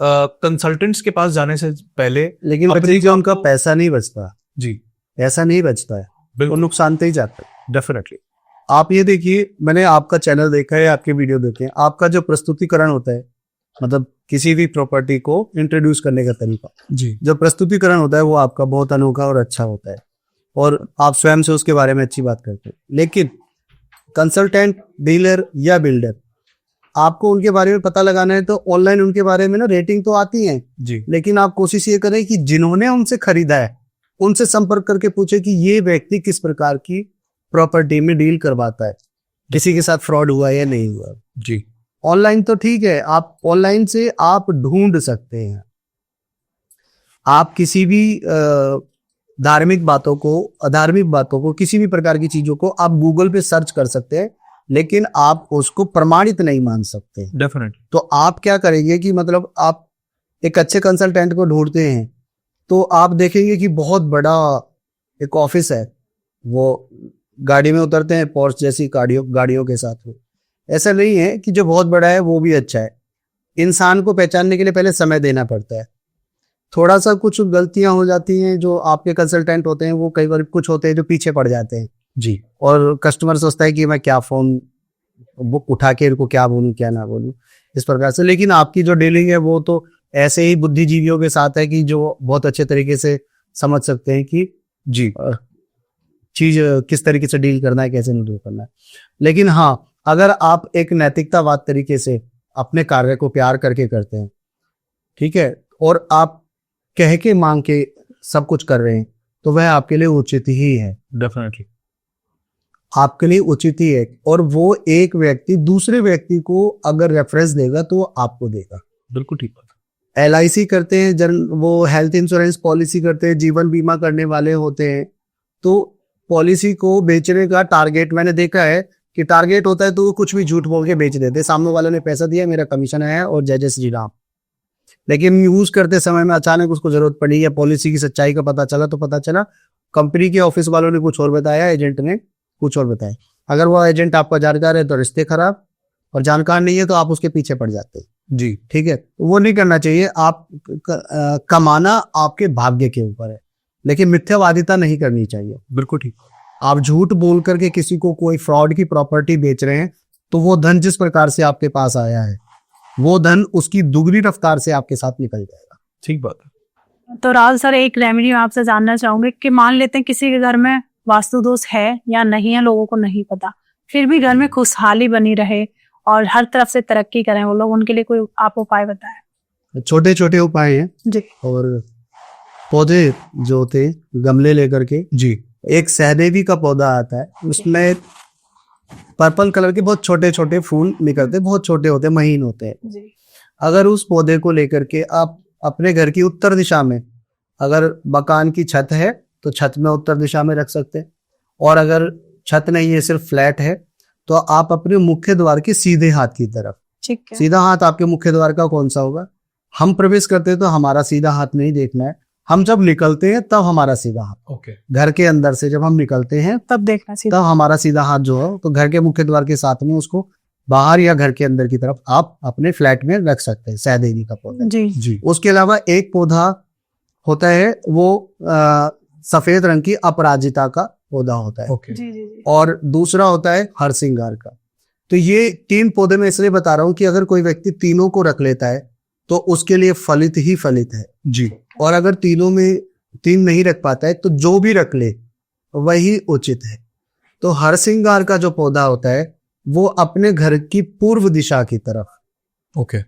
B: कंसल्टेंट्स के पास जाने से पहले
C: लेकिन
B: अपनी
C: बच्चे जो उनका
B: आपको-
C: पैसा नहीं बचता,
B: जी
C: पैसा नहीं बचता है, वो
B: बिल्कुल
C: नुकसान ही जाता है।
B: डेफिनेटली
C: आप ये देखिए, मैंने आपका चैनल देखा है, आपके वीडियो देखे हैं, आपका जो प्रस्तुतिकरण होता है, मतलब किसी भी प्रॉपर्टी को इंट्रोड्यूस करने का तरीका,
B: जी
C: जो प्रस्तुतिकरण होता है वो आपका बहुत अनोखा और अच्छा होता है, और आप स्वयं से उसके बारे में अच्छी बात करते हैं। लेकिन कंसल्टेंट, डीलर या बिल्डर, आपको उनके बारे में पता लगाना है तो ऑनलाइन उनके बारे में ना रेटिंग तो आती है,
B: जी
C: लेकिन आप कोशिश ये करें कि जिन्होंने उनसे खरीदा है उनसे संपर्क करके पूछे कि ये व्यक्ति किस प्रकार की प्रॉपर्टी में डील करवाता है, किसी के साथ फ्रॉड हुआ या नहीं हुआ।
B: जी
C: ऑनलाइन तो ठीक है, आप ऑनलाइन से आप ढूंढ सकते हैं, आप किसी भी धार्मिक बातों को, अधार्मिक बातों को, किसी भी प्रकार की चीजों को आप गूगल पे सर्च कर सकते हैं, लेकिन आप उसको प्रमाणित नहीं मान सकते।
B: डेफिनेटली
C: तो आप क्या करेंगे कि मतलब आप एक अच्छे कंसल्टेंट को ढूंढते हैं तो आप देखेंगे कि बहुत बड़ा एक ऑफिस है, वो गाड़ी में उतरते हैं पोर्श जैसी गाड़ियों के साथ। वो ऐसा नहीं है कि जो बहुत बड़ा है वो भी अच्छा है। इंसान को पहचानने के लिए पहले समय देना पड़ता है, थोड़ा सा कुछ गलतियां हो जाती हैं, जो आपके कंसल्टेंट होते हैं वो कई बार कुछ होते हैं जो पीछे पड़ जाते हैं,
B: जी
C: और कस्टमर सोचता है कि मैं क्या फोन वो उठा के इनको क्या बोलूं क्या ना बोलूं, इस प्रकार से। लेकिन आपकी जो डीलिंग है वो तो ऐसे ही बुद्धिजीवियों के साथ है कि जो बहुत अच्छे तरीके से समझ सकते हैं कि
B: जी
C: चीज किस तरीके से डील करना है, कैसे नहीं डील करना है। लेकिन हाँ, अगर आप एक नैतिकतावाद तरीके से अपने कार्य को प्यार करके करते हैं, ठीक है, और आप कह के मांग के सब कुछ कर रहे हैं, तो वह आपके लिए उचित ही है,
B: डेफिनेटली
C: आपके लिए उचित ही है। और वो एक व्यक्ति दूसरे व्यक्ति को अगर रेफरेंस देगा तो वो आपको देगा।
B: बिल्कुल ठीक बात
C: LIC करते हैं, वो हेल्थ इंश्योरेंस पॉलिसी करते हैं, जीवन बीमा करने वाले होते हैं, तो पॉलिसी को बेचने का टारगेट मैंने देखा है कि टारगेट होता है तो वो कुछ भी झूठ बोल के बेच देते हैं, सामने वाले ने पैसा दिया, मेरा कमीशन आया और जय जय श्री राम। लेकिन यूज करते समय में अचानक उसको जरूरत पड़ी या पॉलिसी की सच्चाई का पता चला, तो पता चला कंपनी के ऑफिस वालों ने कुछ और बताया, एजेंट ने कुछ और बताया। अगर वो एजेंट आपका जानकार है तो रिश्ते खराब, और जानकार नहीं है तो आप उसके पीछे पड़ जाते हैं।
B: जी
C: ठीक है, वो नहीं करना चाहिए। आप कमाना आपके भाग्य के ऊपर है, लेकिन मिथ्यावादिता नहीं करनी चाहिए।
B: बिल्कुल ठीक
C: आप झूठ बोल करके किसी को कोई फ्रॉड की प्रॉपर्टी बेच रहे हैं, तो वो धन जिस प्रकार से आपके पास आया है, वो धन उसकी दुगनी रफ्तार से आपके साथ निकल जाएगा।
B: ठीक बात है।
A: तो राहुल सर, एक रेमेडी मैं आपसे जानना चाहूंगी कि मान लेते हैं किसी के घर में वास्तु दोष है या नहीं है, लोगों को नहीं पता, फिर भी घर में खुशहाली बनी रहे और हर तरफ से तरक्की करें वो लोग, उनके लिए कोई आप उपाय बताएं।
C: छोटे छोटे उपाय हैं
A: जी।
C: और पौधे जो होते हैं गमले लेकर के,
B: जी
C: एक सहदेवी का पौधा आता है, उसमें पर्पल कलर के बहुत छोटे छोटे फूल निकलते हैं, बहुत छोटे होते हैं, महीन होते हैं।
A: जी।
C: अगर उस पौधे को लेकर के आप अपने घर की उत्तर दिशा में, अगर मकान की छत है तो छत में उत्तर दिशा में रख सकते हैं, और अगर छत नहीं है, सिर्फ फ्लैट है, तो आप अपने मुख्य द्वार के सीधे हाथ की तरफ,
A: ठीक है।
C: सीधा हाथ आपके मुख्य द्वार का कौन सा होगा? हम प्रवेश करते हैं तो हमारा सीधा हाथ नहीं देखना है, हम जब निकलते हैं तब हमारा सीधा हाथ,
B: ओके
C: घर के अंदर से जब हम निकलते हैं
A: तब देखना सीधा।
C: तब हमारा सीधा हाथ जो है, तो घर के मुख्य द्वार के साथ में उसको बाहर या घर के अंदर की तरफ आप अपने फ्लैट में रख सकते हैं, सहदेवी का पौधा।
A: जी।
B: जी
C: उसके अलावा एक पौधा होता है वो सफेद रंग की अपराजिता का पौधा होता है,
B: ओके
A: जी जी जी।
C: और दूसरा होता है हरसिंगार का। तो ये 3 पौधे मैं इसलिए बता रहा हूं कि अगर कोई व्यक्ति तीनों को रख लेता है तो उसके लिए फलित ही फलित है,
B: जी
C: और अगर तीनों में 3 नहीं रख पाता है तो जो भी रख ले वही उचित है। तो हरसिंगार का जो पौधा होता है वो अपने घर की पूर्व दिशा की तरफ,
B: ओके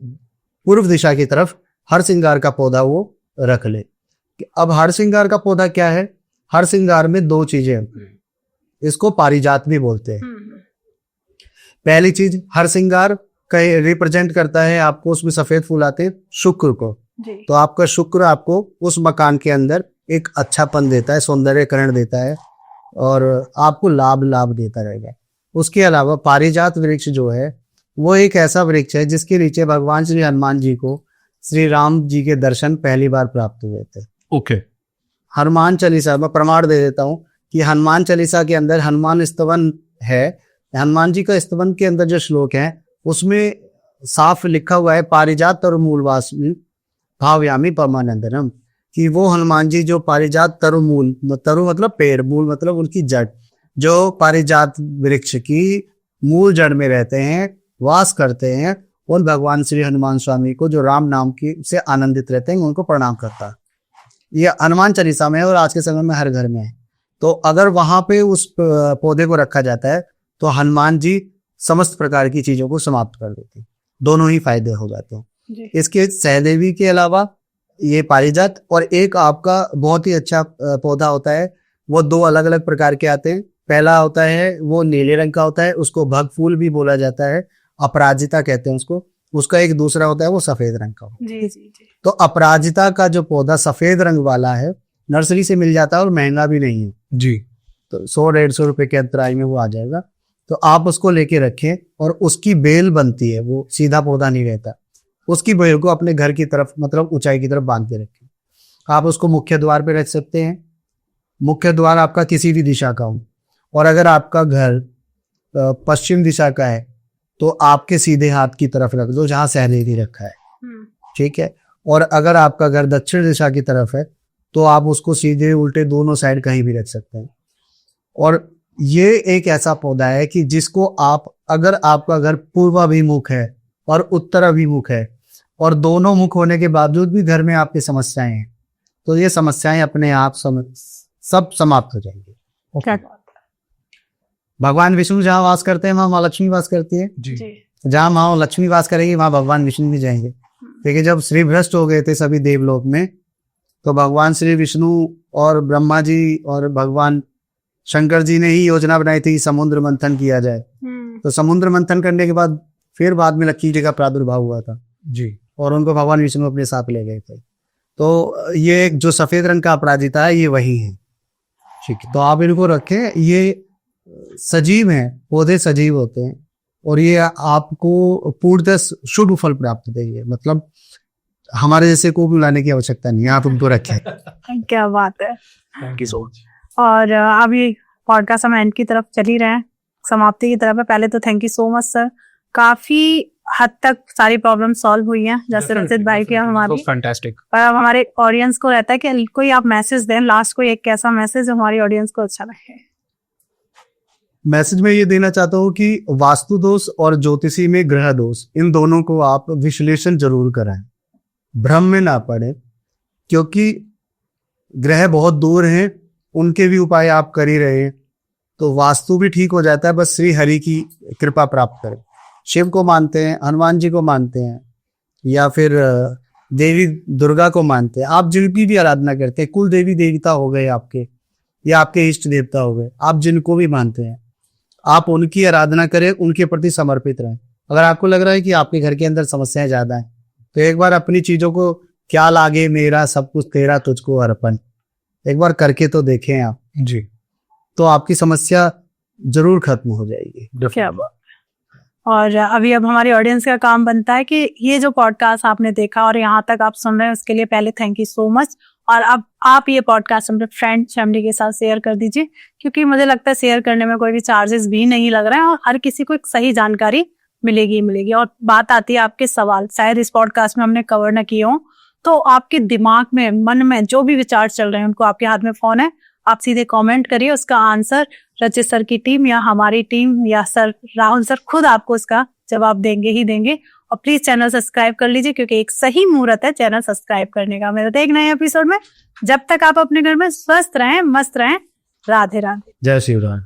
C: पूर्व दिशा की तरफ हरसिंगार का पौधा वो रख ले। अब हरसिंगार का पौधा क्या है? हरसिंगार में 2 चीजें होती हैं, इसको पारिजात भी बोलते हैं। पहली चीज, हरसिंगार का रिप्रेजेंट करता है आपको, उसमें सफेद फूल आते हैं, शुक्र को।
A: जी।
C: तो आपका शुक्र आपको उस मकान के अंदर एक अच्छापन देता है, सौंदर्यकरण देता है, और आपको लाभ देता रहेगा। उसके अलावा पारिजात वृक्ष जो है वो एक ऐसा वृक्ष है जिसके नीचे भगवान श्री हनुमान जी को श्री राम जी के दर्शन पहली बार प्राप्त हुए थे।
B: ओके
C: हनुमान चालीसा, मैं प्रमाण दे देता हूँ कि हनुमान चालीसा के अंदर हनुमान स्तवन है, हनुमान जी का स्तवन के अंदर जो श्लोक है उसमें साफ लिखा हुआ है पारिजात तरु मूलवासमी भावयामी परमानंदनम, कि वो हनुमान जी जो पारिजात तरु मूल, तरु मतलब पेड़, मूल मतलब उनकी जड़, जो पारिजात वृक्ष की मूल जड़ में रहते हैं, वास करते हैं, उन भगवान श्री हनुमान स्वामी को जो राम नाम की से आनंदित रहते हैं उनको प्रणाम करता है। ये हनुमान चालीसा में है और आज के समय में हर घर में है। तो अगर वहां पे उस पौधे को रखा जाता है तो हनुमान जी समस्त प्रकार की चीजों को समाप्त कर देते हैं, दोनों ही फायदे हो जाते हैं। इसके सहदेवी के अलावा ये पारिजात और एक आपका बहुत ही अच्छा पौधा होता है, वो दो अलग अलग प्रकार के आते हैं। पहला होता है वो नीले रंग का होता है, उसको भग फूल भी बोला जाता है, अपराजिता कहते हैं उसको। उसका एक दूसरा होता है वो सफेद रंग का।
A: जी।
C: तो अपराजिता का जो पौधा सफेद रंग वाला है नर्सरी से मिल जाता है और महंगा भी नहीं है
B: जी,
C: तो 100-150 रुपए के अंतराल में वो आ जाएगा। तो आप उसको लेके रखें और उसकी बेल बनती है, वो सीधा पौधा नहीं रहता, उसकी बेल को अपने घर की तरफ मतलब ऊंचाई की तरफ बांध के रखें। आप उसको मुख्य द्वार पे रख सकते हैं, मुख्य द्वार आपका किसी भी दिशा का हो, और अगर आपका घर पश्चिम दिशा का है तो आपके सीधे हाथ की तरफ रख दो जहां सहदेवी रखा है, ठीक है। और अगर आपका घर दक्षिण दिशा की तरफ है तो आप उसको सीधे उल्टे दोनों साइड कहीं भी रख सकते हैं। और ये एक ऐसा पौधा है कि जिसको आप, अगर आपका घर पूर्वाभिमुख है और उत्तराभिमुख है और दोनों मुख होने के बावजूद भी घर में आपकी समस्याएं हैं, तो ये समस्याएं अपने आप सब समाप्त हो जाएंगी।
A: क्या
C: भगवान विष्णु जहाँ वास करते हैं वहां माँ लक्ष्मी वास करती है
B: जी।
C: जहाँ माँ लक्ष्मी वास करेगी वहां भगवान विष्णु भी जाएंगे। देखिए जब श्री भ्रष्ट हो गए थे सभी देवलोक में, तो भगवान श्री विष्णु और ब्रह्मा जी और भगवान शंकर जी ने ही योजना बनाई थी कि समुद्र मंथन किया जाए। तो समुद्र मंथन करने के बाद फिर बाद में लक्ष्मी जी का प्रादुर्भाव हुआ था
B: जी,
C: और उनको भगवान विष्णु अपने साथ ले गए थे। तो ये जो सफेद रंग का अपराजिता है ये वही है, ठीक है। तो आप इनको रखें, ये सजीव हैं, पौधे सजीव होते हैं और ये आपको पूर्णतः शुभ फल प्राप्त देंगे। मतलब हमारे जैसे को भी लाने की आवश्यकता नहीं है, आप उनको रखें।
A: क्या बात है।
B: Thank you so much.
A: और अभी पॉडकास्ट हम एंड की तरफ चल ही रहे हैं, समाप्ति की तरफ है। पहले तो thank you so much sir, काफी हद तक सारी प्रॉब्लम सॉल्व हुई हैं जैसे रचित भाई की हमारी।
B: फैंटास्टिक।
A: पर अब हमारे ऑडियंस को रहता है कि कोई आप मैसेज दें लास्ट, कोई एक कैसा मैसेज हमारी ऑडियंस को अच्छा लगे।
C: मैसेज में ये देना चाहता हूँ कि वास्तु दोष और ज्योतिषी में ग्रह दोष, इन दोनों को आप विश्लेषण जरूर कराएं, भ्रम में ना पड़े, क्योंकि ग्रह बहुत दूर हैं, उनके भी उपाय आप कर ही रहे हैं तो वास्तु भी ठीक हो जाता है। बस श्री हरि की कृपा प्राप्त करें। शिव को मानते हैं, हनुमान जी को मानते हैं, या फिर देवी दुर्गा को मानते हैं, आप जिनकी भी आराधना करते हैं, कुल देवी देवता हो गए आपके या आपके इष्ट देवता हो गए, आप जिनको भी मानते हैं आप उनकी आराधना करें, उनके प्रति समर्पित रहें। अगर आपको लग रहा है कि आपके घर के अंदर समस्याएं ज्यादा हैं तो एक बार अपनी चीजों को, क्या लागे मेरा सब कुछ तेरा तुझको अर्पण, एक बार करके तो देखें आप
B: जी,
C: तो आपकी समस्या जरूर खत्म हो जाएगी।
A: क्या बात। और अभी अब हमारी ऑडियंस का काम बनता है कि ये जो पॉडकास्ट आपने देखा और यहाँ तक आप सुन रहे हैं उसके लिए पहले थैंक यू सो मच। और अब आप ये पॉडकास्ट अपने फ्रेंड फैमिली के साथ शेयर कर दीजिए, क्योंकि मुझे लगता है शेयर करने में कोई भी चार्जेस भी नहीं लग रहा है और हर किसी को एक सही जानकारी मिलेगी। और बात आती है आपके सवाल, शायद इस पॉडकास्ट में हमने कवर ना किए हों, तो आपके दिमाग में, मन में जो भी विचार चल रहे हैं उनको, आपके हाथ में फोन है, आप सीधे कमेंट करिए, उसका आंसर रचित सर की टीम या हमारी टीम या सर राहुल सर खुद आपको उसका जवाब देंगे ही देंगे। और प्लीज चैनल सब्सक्राइब कर लीजिए, क्योंकि एक सही मुहूर्त है चैनल सब्सक्राइब करने का। मिलते हैं एक नए एपिसोड में। जब तक आप अपने घर में स्वस्थ रहें, मस्त रहें। राधे राधे।
C: जय श्री राम।